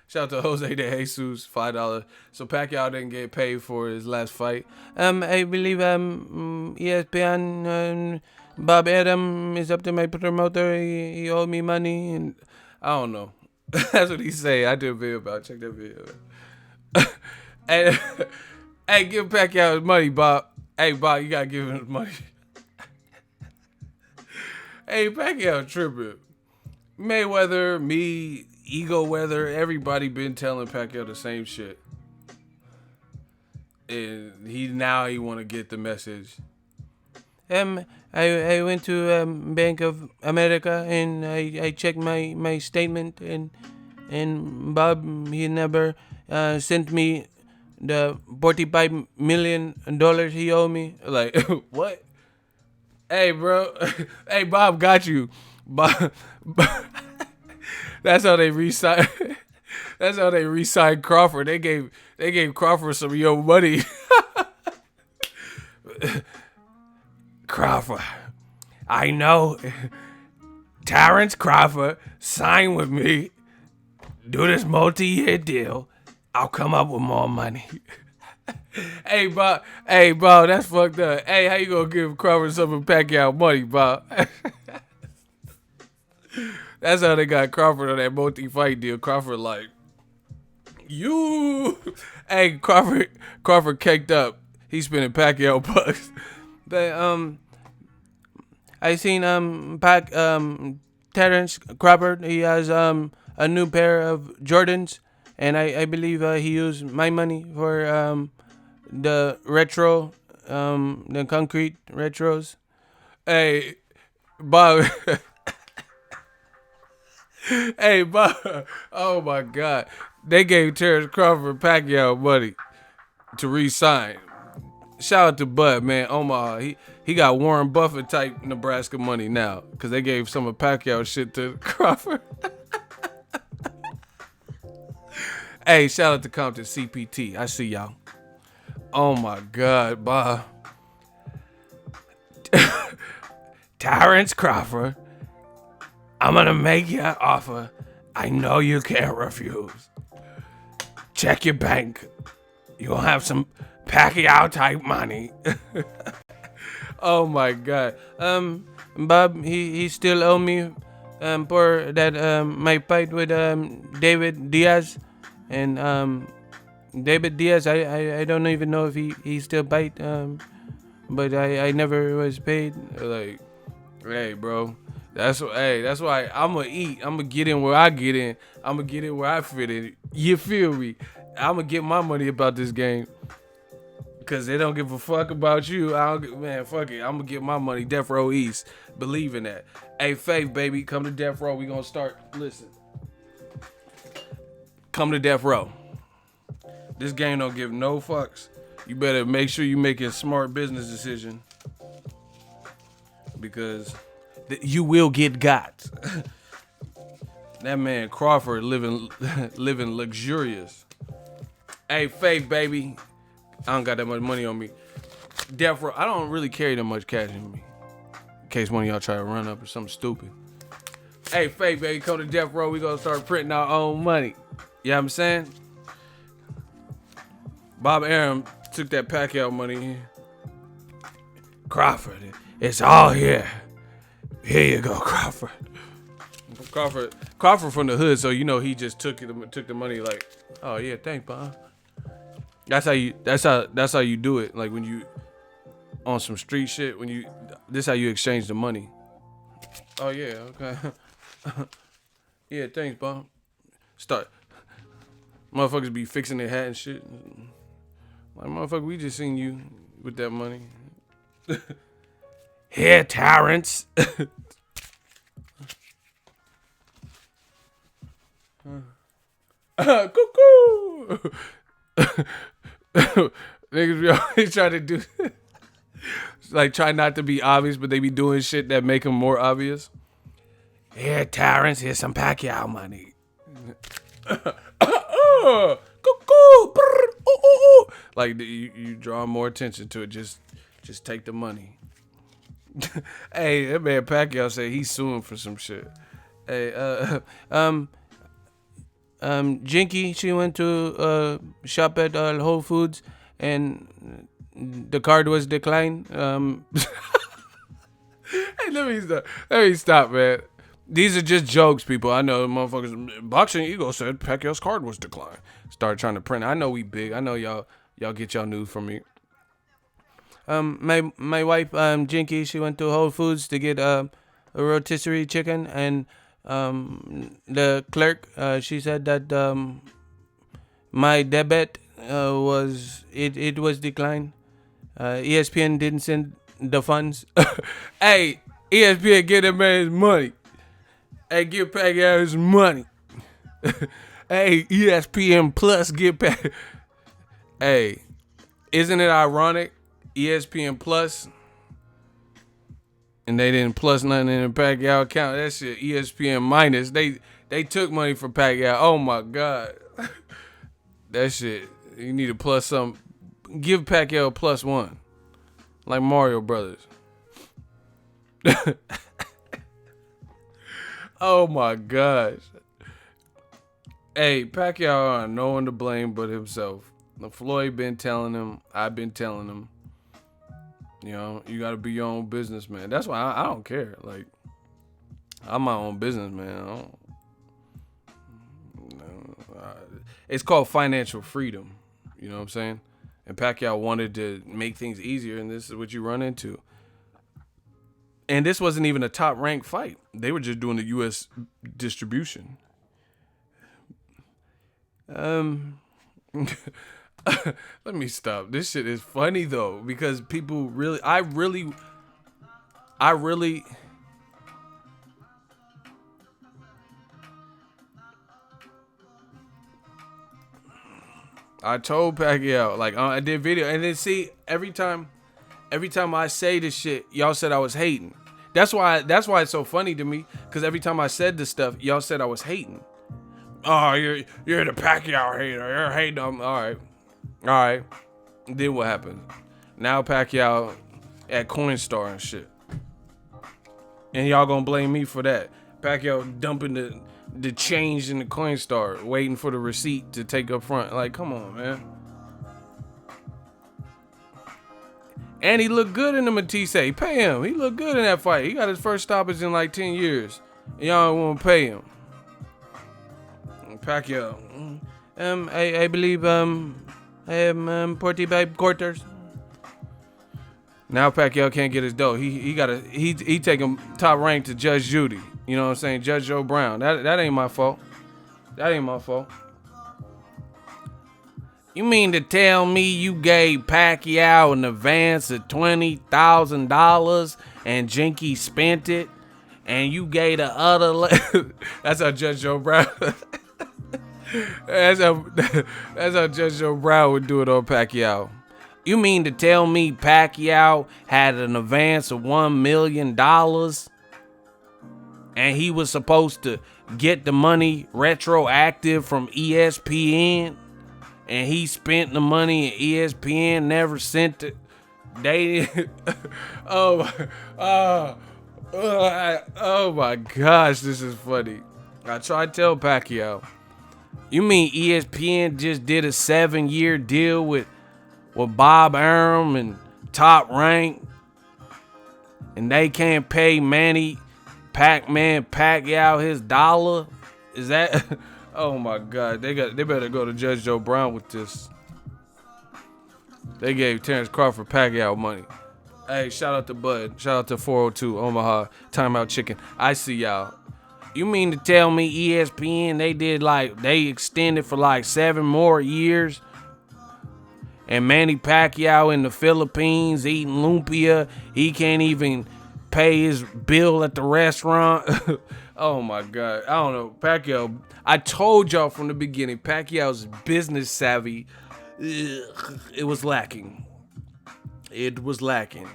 Speaker 8: Shout out to Jose de Jesus, $5. So Pacquiao didn't get paid for his last fight. I believe ESPN Bob Adam is up to my promoter. He owed me money, and I don't know. That's what he say. I did a video about it. Check that video. Hey, give Pacquiao his money, Bob. Hey, Bob, you gotta give him his money. Hey, Pacquiao tripping. Mayweather, me, Ego Weather, everybody been telling Pacquiao the same shit. And he want to get the message. I went to Bank of America and I checked my statement and Bob, he never sent me the $45 million he owed me. Like, what? Hey, bro. Hey, Bob got you. Bob. That's how they re-signed. That's how they re-signed Crawford. They gave Crawford some of your money. Crawford, I know. Terrence Crawford signed with me. Do this multi-year deal. I'll come up with more money. Hey, Bob, that's fucked up. Hey, how you gonna give Crawford some of Pacquiao money, Bob? That's how they got Crawford on that multi-fight deal. Crawford like, you. Hey, Crawford caked up. He's spending Pacquiao bucks. But I seen Terrence Crawford. He has a new pair of Jordans, and I believe he used my money for the retro, the concrete retros. Hey, Bob. Hey, Bob. Oh my God. They gave Terrence Crawford Pacquiao money to re-sign. Shout out to Bud, man. Omaha. He got Warren Buffett type Nebraska money now because they gave some of Pacquiao shit to Crawford. Hey, shout out to Compton CPT. I see y'all. Oh my God, Bob. Terrence Crawford. I'm gonna make you an offer I know you can't refuse. Check your bank. You'll have some Pacquiao type money. Oh my God. Bob, he still owe me for that my fight with David Diaz. And David Diaz, I don't even know if he still fight. But I never was paid. Like, hey, bro. That's why I'm gonna eat. I'm gonna get in where I get in. I'm gonna get in where I fit in. You feel me? I'm gonna get my money about this game. Cause they don't give a fuck about you. Man, fuck it. I'm gonna get my money. Death Row East. Believe in that. Hey, Faith, baby, come to Death Row. We gonna start. Listen. Come to Death Row. This game don't give no fucks. You better make sure you make a smart business decision. Because you will get got. That man Crawford living luxurious. Hey, Faith, baby. I don't got that much money on me. Death Row, I don't really carry that much cash in me. In case one of y'all try to run up or something stupid. Hey, fake baby, come to Death Row. We gonna start printing our own money. You know what I'm saying? Bob Arum took that Pacquiao money. Crawford, it's all here. Here you go, Crawford. Crawford from the hood, so you know he just took the money like, oh yeah, thanks, Bob. That's how you do it. Like when you on some street shit, this how you exchange the money. Oh yeah, okay. Yeah, thanks, Bob. Start. Motherfuckers be fixing their hat and shit. Like, motherfucker, we just seen you with that money. Here, Terrence. Cuckoo. Niggas be always trying to do like try not to be obvious, but they be doing shit that make them more obvious. Here, Terrence, here's some Pacquiao money. Cuckoo. Like you draw more attention to it. Just take the money. Hey, that man Pacquiao said he's suing for some shit. Hey, Jinky, she went to shop at Whole Foods and the card was declined. Hey, let me stop, man. These are just jokes, people. I know motherfuckers. Boxingego said Pacquiao's card was declined. Started trying to print. I know we big. I know y'all get y'all news from me. My wife, Jinky, she went to Whole Foods to get a rotisserie chicken, and the clerk, she said that my debit was declined. ESPN didn't send the funds. Hey, ESPN, get that man his money. Hey, give Pacquiao his money. Hey, ESPN Plus, get Pacquiao. Hey, isn't it ironic? ESPN Plus, and they didn't plus nothing in the Pacquiao account. That shit, ESPN minus. They took money from Pacquiao. Oh my God, that shit. You need to plus some. Give Pacquiao +1, like Mario Brothers. Oh my gosh. Hey, Pacquiao, no one to blame but himself. Floyd been telling him. I've been telling him. You know, you got to be your own businessman. That's why I don't care. Like, I'm my own businessman. It's called financial freedom. You know what I'm saying? And Pacquiao wanted to make things easier, and this is what you run into. And this wasn't even a top-ranked fight. They were just doing the U.S. distribution. Let me stop. This shit is funny though, because people really, I told Pacquiao, like, I did video, and then see every time I say this shit, y'all said I was hating. That's why it's so funny to me, because every time I said this stuff, y'all said I was hating. Oh, you're the Pacquiao hater. You're hating him. All right. Then what happened? Now Pacquiao at Coinstar and shit. And y'all gonna blame me for that. Pacquiao dumping the change in the Coinstar, waiting for the receipt to take up front. Like, come on, man. And he looked good in the Matisse. Pay him. He looked good in that fight. He got his first stoppage in like 10 years. And y'all don't want to pay him. Pacquiao. I believe I am 45 quarters. Now Pacquiao can't get his dough. He take him top rank to Judge Judy. You know what I'm saying? Judge Joe Brown. That ain't my fault. That ain't my fault. You mean to tell me you gave Pacquiao an advance of $20,000 and Jinky spent it, and you gave the other? That's how Judge Joe Brown. That's how Judge Joe Brown would do it on Pacquiao. You mean to tell me Pacquiao had an advance of $1 million and he was supposed to get the money retroactive from ESPN, and he spent the money and ESPN never sent it? They oh Oh my gosh, this is funny. I tried to tell Pacquiao. You mean ESPN just did a 7-year deal with Bob Arum and Top Rank, and they can't pay Manny Pac-Man Pacquiao his dollar? Is that? Oh my God, they better go to Judge Joe Brown with this. They gave Terrence Crawford Pacquiao money. Hey, shout out to Bud. Shout out to 402 Omaha Timeout Chicken. I see y'all. You mean to tell me ESPN they extended for like 7 more years? And Manny Pacquiao in the Philippines eating lumpia. He can't even pay his bill at the restaurant. Oh my God. I don't know. Pacquiao, I told y'all from the beginning, Pacquiao's business savvy, it was lacking. It was lacking.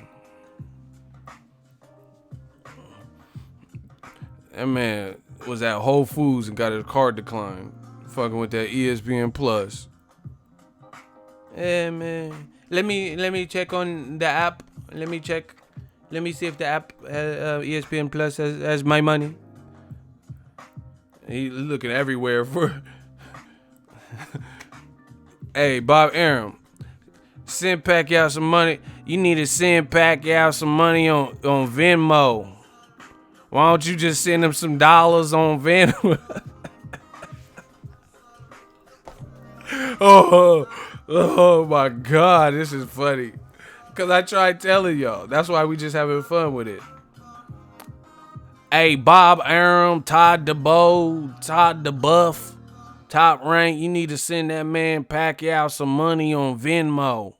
Speaker 8: That man was at Whole Foods and got his card declined. Fucking with that ESPN Plus. Yeah, man. Let me check on the app. Let me check. Let me see if the app ESPN Plus has my money. He looking everywhere for. Hey, Bob Arum, send Pacquiao some money. You need to send Pacquiao some money on Venmo. Why don't you just send him some dollars on Venmo? Oh my God, this is funny. Cause I tried telling y'all. That's why we just having fun with it. Hey, Bob Arum, Todd DeBow, Todd DeBuff, Top Rank, you need to send that man Pacquiao some money on Venmo.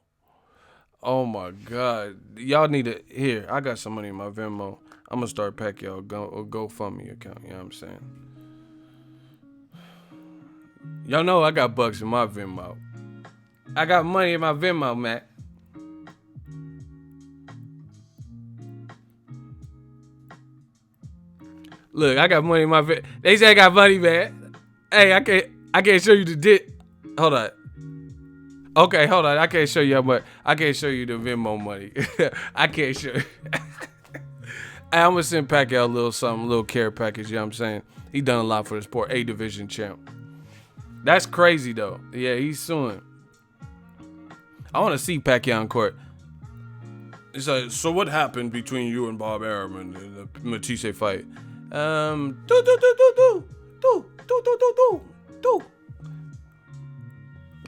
Speaker 8: Oh my God. Y'all need to, here, I got some money in my Venmo. I'm gonna start Pacquiao GoFundMe account, you know what I'm saying? Y'all know I got bucks in my Venmo. I got money in my Venmo, man. Look, I got money in my Venmo. They say I got money, man. Hey, I can't show you the dick. Hold on. Okay, hold on. I can't show you how much. I can't show you the Venmo money. I can't show you. Hey, I'm gonna send Pacquiao a little something, a little care package, you know what I'm saying? He done a lot for the sport. A division champ. That's crazy though. Yeah, he's suing. I wanna see Pacquiao in court. It's like, so what happened between you and Bob Arum in the Matisse fight?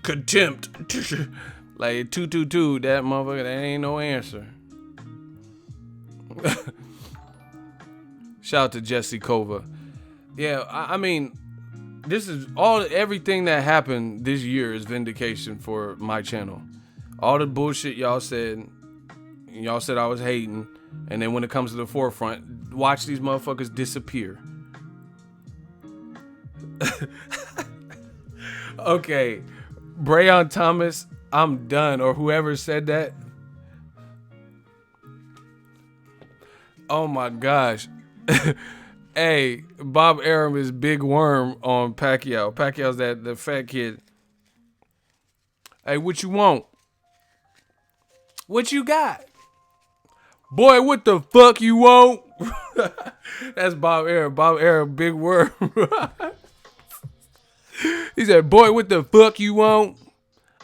Speaker 8: Contempt. Like 222, that motherfucker, that ain't no answer. Shout out to Jesse Kova. Yeah, I mean, this is everything that happened this year is vindication for my channel. All the bullshit y'all said I was hating, and then when it comes to the forefront, watch these motherfuckers disappear. Okay, Brayon Thomas, I'm done, or whoever said that. Oh my gosh. Hey, Bob Arum is Big Worm on Pacquiao. Pacquiao's the fat kid. Hey, what you want? What you got? Boy, what the fuck you want? That's Bob Arum. Bob Arum, Big Worm. He said, boy, what the fuck you want?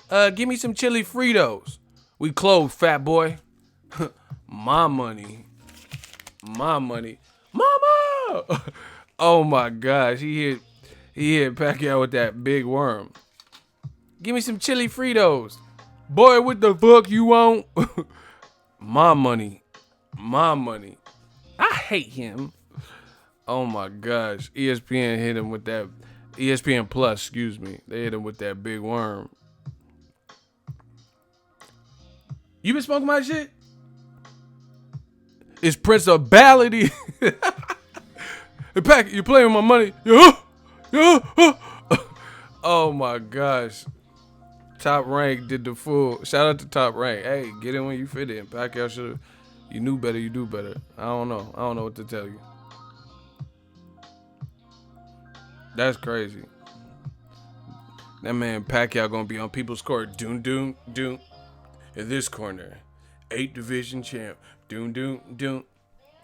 Speaker 8: Give me some chili Fritos. We closed, fat boy. My money. My money. Mama! Oh my gosh, he hit Pacquiao with that Big Worm. Give me some chili Fritos. Boy, what the fuck you want? My money. My money. I hate him. Oh my gosh. ESPN hit him with that. ESPN Plus, excuse me. They hit him with that Big Worm. You been smoking my shit? It's Principality. Hey, Pac, you playing with my money? Yeah. Oh my gosh. Top Rank did the full. Shout out to Top Rank. Hey, get in when you fit in. Pacquiao should have. You knew better, you do better. I don't know. I don't know what to tell you. That's crazy. That man Pacquiao gonna be on people's court. Doom. In this corner, 8 division champ. Doom.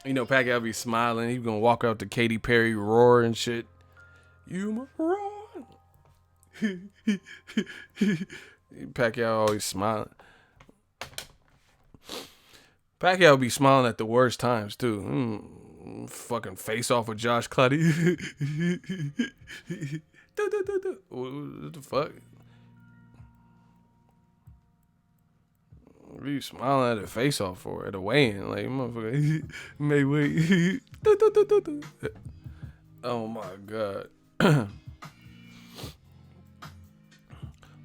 Speaker 8: You know, Pacquiao be smiling. He's gonna walk out to Katy Perry roar and shit. You my roar. Pacquiao always smiling. Pacquiao be smiling at the worst times too. Fucking face off with Josh Clottey. What the fuck? What are you smiling at a face off for? At a weigh-in? Like, motherfucker, may wait. Oh my God.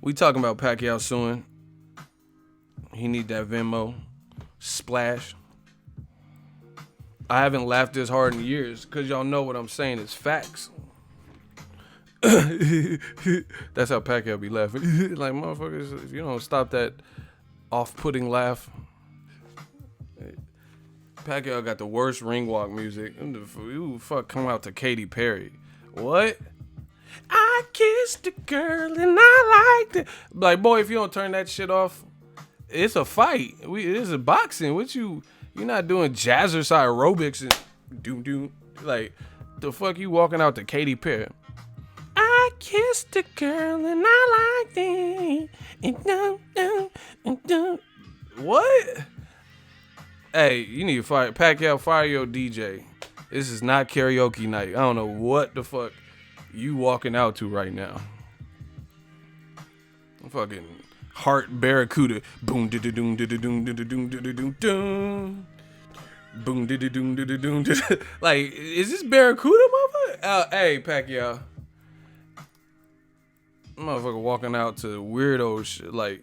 Speaker 8: We talking about Pacquiao suing. He need that Venmo splash. I haven't laughed this hard in years because y'all know what I'm saying is facts. That's how Pacquiao be laughing. Like, motherfuckers, if you don't stop that off-putting laugh. Pacquiao got the worst ring walk music. Ooh, fuck, come out to Katy Perry. What? I kissed a girl and I liked it. Like, boy, if you don't turn that shit off, it's a fight. It's a boxing. What you're not doing jazzercise aerobics and doom. Like, the fuck you walking out to Katy Perry? I kissed a girl and I liked it. What? Hey, you need to fire Pacquiao. Fire your DJ. This is not karaoke night. I don't know what the fuck you walking out to right now. Fucking Heart Barracuda. Boom da da doom da da doom da da doom da da doom doom. Boom da da doom da da doom. Like, is this Barracuda, motherfucker? Hey, Pacquiao. Motherfucker walking out to weirdo shit. Like,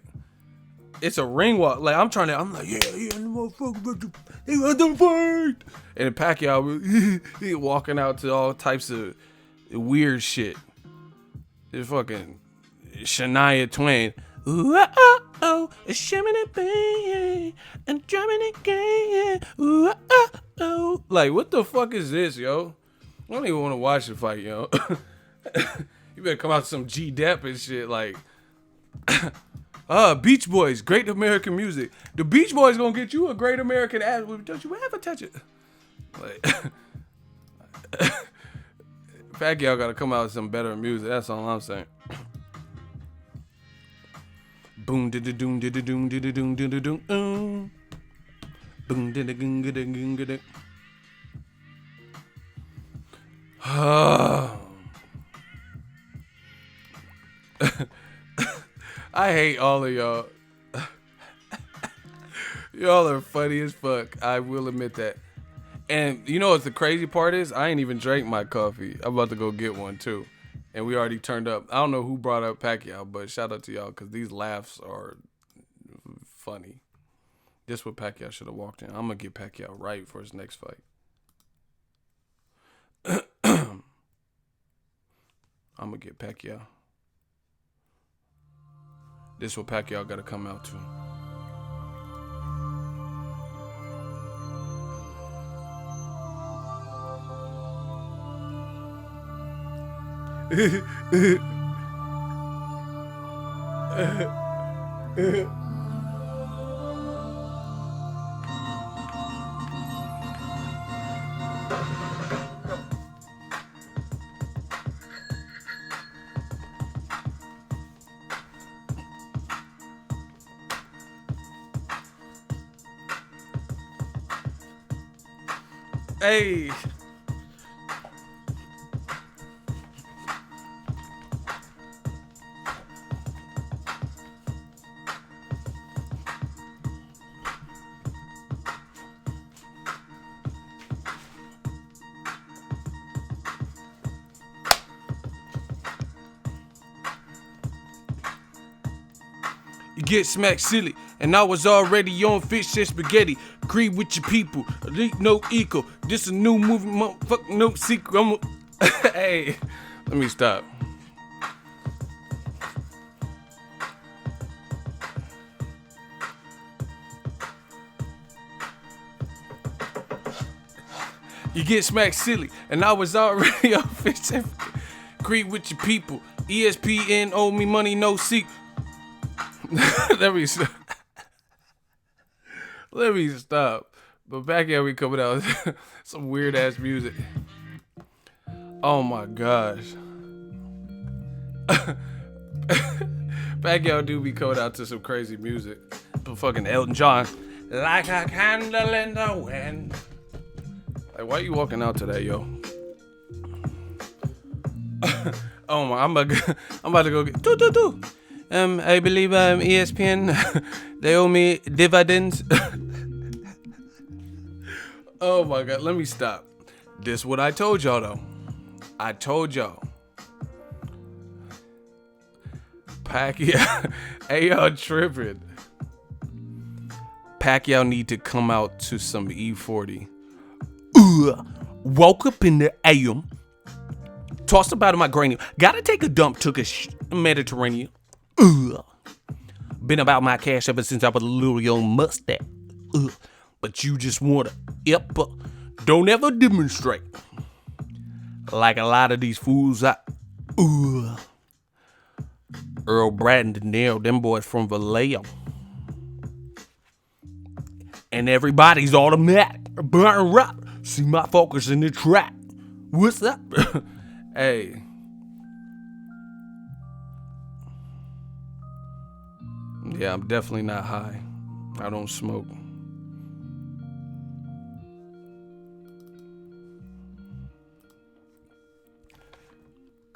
Speaker 8: it's a ring walk. Like, I'm like, yeah, motherfucker, they want to fight. And Pacquiao, he walking out to all types of weird shit. It's fucking Shania Twain. Ooh, oh, shimming bang, and drumming again. Ooh, oh. Like, what the fuck is this, yo? I don't even want to watch the fight, yo. You better come out to some G-Dep and shit, like, Beach Boys, great American music. The Beach Boys gonna get you a great American ass. Don't you ever touch it. Like, Pacquiao gotta come out with some better music. That's all I'm saying. Boom da da doom da da doom da da doom da da doom. Boom da da doom da da doom da da. I hate all of y'all. Y'all are funny as fuck. I will admit that. And you know what the crazy part is? I ain't even drank my coffee. I'm about to go get one too. And we already turned up. I don't know who brought up Pacquiao, but shout out to y'all because these laughs are funny. This is what Pacquiao should have walked in. I'm going to get Pacquiao right for his next fight. I'm going to get Pacquiao. This is what Pacquiao got to come out to. Hey. You get smacked silly, and I was already on fish and spaghetti. Agree with your people, elite no equal. This a new movie, motherfucker, no secret. Hey, let me stop. You get smacked silly, and I was already on fish and spaghetti. Agree with your people. ESPN owe me money, no secret. Let me stop. But back here we coming out with some weird ass music. Oh my gosh. Pacquiao do be coming out to some crazy music. But fucking Elton John. Like a candle in the wind. Like, why you walking out today, yo? Oh my, I'm about to go get I believe ESPN they owe me dividends. Oh my god, let me stop. This what I told y'all though. I told y'all. Pacquiao, hey y'all tripping. Pacquiao need to come out to some E40. Woke up in the AM. Tossed about in my granny. Gotta take a dump, took a Mediterranean. Been about my cash ever since I was a little young mustache. But you just wanna, don't ever demonstrate. Like a lot of these fools Earl, Brandon, Nail, them boys from Vallejo. And everybody's automatic. Burn rock. See my focus in the track. What's up? Hey. Yeah, I'm definitely not high. I don't smoke.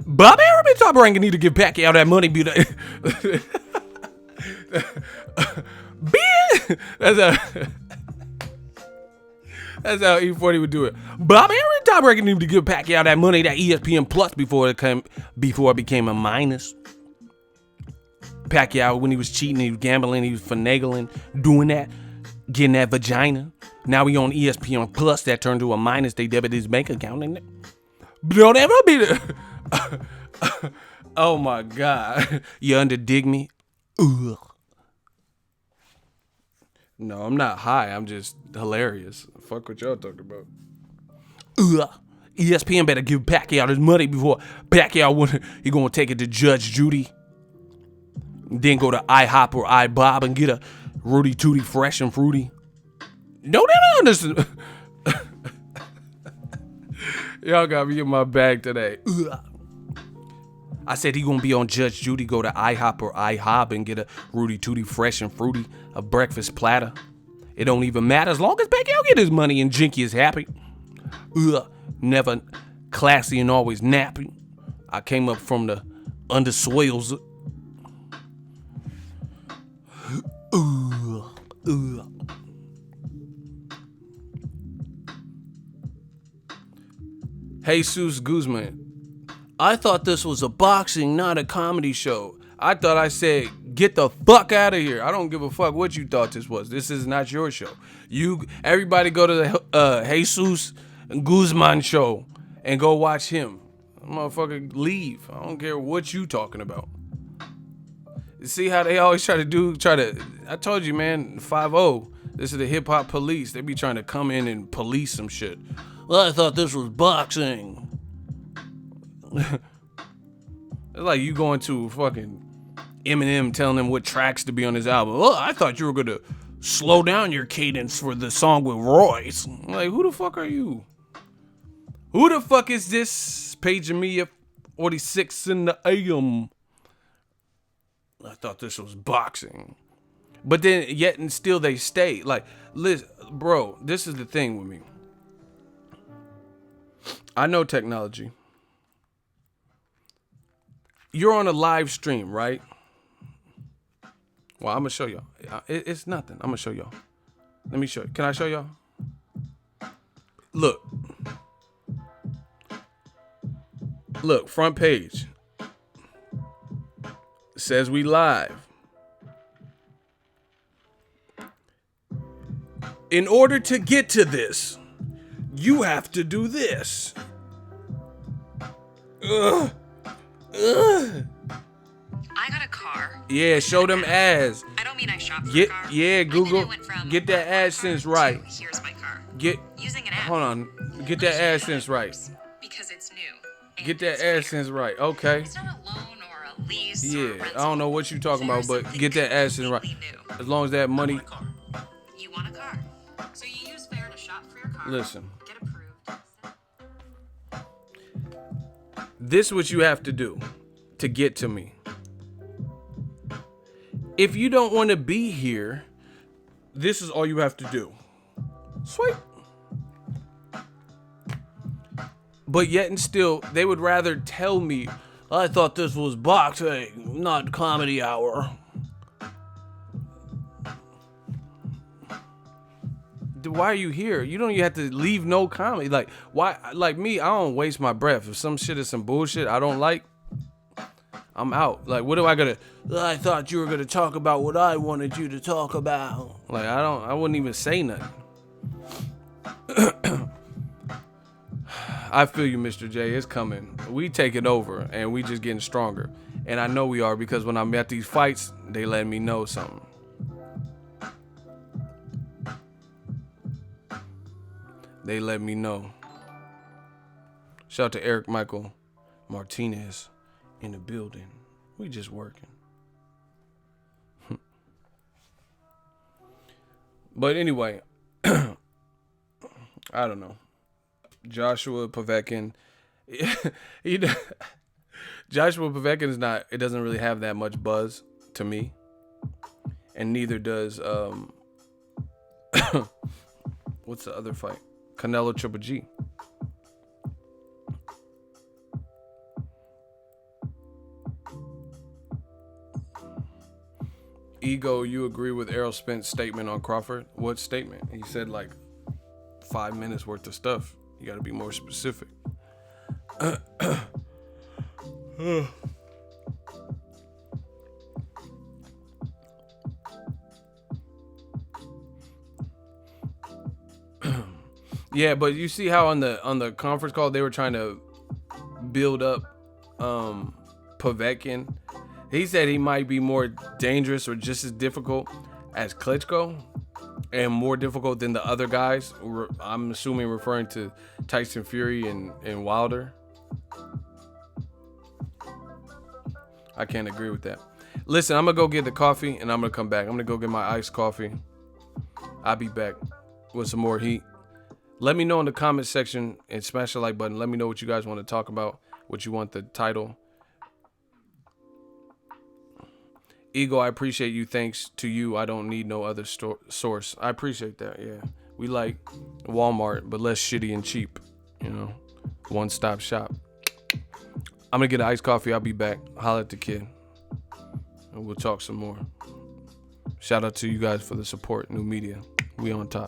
Speaker 8: Bobby Arabic Top Ranking need to give Pacquiao that money. That's how E40 would do it. Bobby Arabic Top Ranking need to give Pacquiao that money, that ESPN Plus before it became a minus. Pacquiao, when he was cheating, he was gambling, he was finagling, doing that, getting that vagina. Now he on ESPN Plus, that turned to a minus. They debit his bank account in it. Don't ever be the. Oh my god. You underdig me? Ugh. No, I'm not high. I'm just hilarious. Fuck what y'all talking about. Ugh. ESPN better give Pacquiao his money before Pacquiao he gonna take it to Judge Judy. Then go to IHOP or iBob and get a Rudy Tooty fresh and fruity. Don't ever understand. Y'all got me in my bag today. Ugh. I said he gonna be on Judge Judy, go to IHOP or IHOB and get a Rudy Tooty fresh and fruity, a breakfast platter. It don't even matter as long as Pacquiao get his money and Jinky is happy. Ugh. Never classy and always nappy. I came up from the undersoils. Jesus Guzman. I thought this was a boxing, not a comedy show. I thought I said, get the fuck out of here. I don't give a fuck what you thought this was. This is not your show. Everybody go to the Jesus Guzman show and go watch him. Motherfucker, leave. I don't care what you talking about. See how they always I told you, man, 5-0. This is the hip hop police. They be trying to come in and police some shit. Well, I thought this was boxing. It's like you going to fucking Eminem telling him what tracks to be on his album. Well, I thought you were going to slow down your cadence for the song with Royce. Like, who the fuck are you? Who the fuck is this? Paging me at 46 in the AM. I thought this was boxing. But then, yet and still they stay. Like, listen, bro, this is the thing with me. I know technology. You're on a live stream, right? Well, I'm going to show y'all. It's nothing. I'm going to show y'all. Let me show you. Can I show y'all? Look. Look, front page. It says we live. In order to get to this, you have to do this. Ugh.
Speaker 9: I got a car.
Speaker 8: Yeah, show them ads.
Speaker 9: I don't mean I shopped for a car.
Speaker 8: Yeah, Google. Get that AdSense right.
Speaker 9: Here's my car.
Speaker 8: Using an app. Hold on. Get that AdSense right.
Speaker 9: Because it's new.
Speaker 8: Get that AdSense right. Okay.
Speaker 9: It's not a loan or a lease.
Speaker 8: Yeah, I don't know what you're talking about, but get that AdSense right. As long as that money.
Speaker 9: You want a car. So you use Fair car.
Speaker 8: Listen.
Speaker 9: Get approved.
Speaker 8: This is what you have to do to get to me. If you don't want to be here, this is all you have to do. Swipe. But yet and still, they would rather tell me, I thought this was boxing, not comedy hour. Why are you here? You don't even have to leave no comedy. Like, why? Like me, I don't waste my breath. If some shit is some bullshit I don't like, I'm out. Like, what am I gonna? I thought you were gonna talk about what I wanted you to talk about. Like, I wouldn't even say nothing. I feel you, Mr. J. It's coming. We take it over, and we just getting stronger. And I know we are, because when I'm at these fights, they let me know something. They let me know. Shout out to Eric Michael Martinez in the building. We just working. But anyway, I don't know. Joshua Povetkin. Joshua Povetkin is not, it doesn't really have that much buzz to me. And neither does what's the other fight? Canelo Triple G. Ego, you agree with Errol Spence's statement on Crawford? What statement? He said like 5 minutes worth of stuff. You got to be more specific. Yeah, but you see how on the conference call they were trying to build up Povetkin. He said he might be more dangerous or just as difficult as Klitschko, and more difficult than the other guys. I'm assuming referring to Tyson Fury and Wilder. I can't agree with that. Listen, I'm gonna go get the coffee and I'm gonna come back. I'm gonna go get my iced coffee. I'll be back with some more heat. Let me know in the comment section and smash the like button. Let me know what you guys want to talk about, what you want the title. Ego, I appreciate you. Thanks to you, I don't need no other source. I appreciate that, yeah. We like Walmart, but less shitty and cheap, you know. One-stop shop. I'm going to get an iced coffee. I'll be back. Holla at the kid. And we'll talk some more. Shout out to you guys for the support. New media. We on top.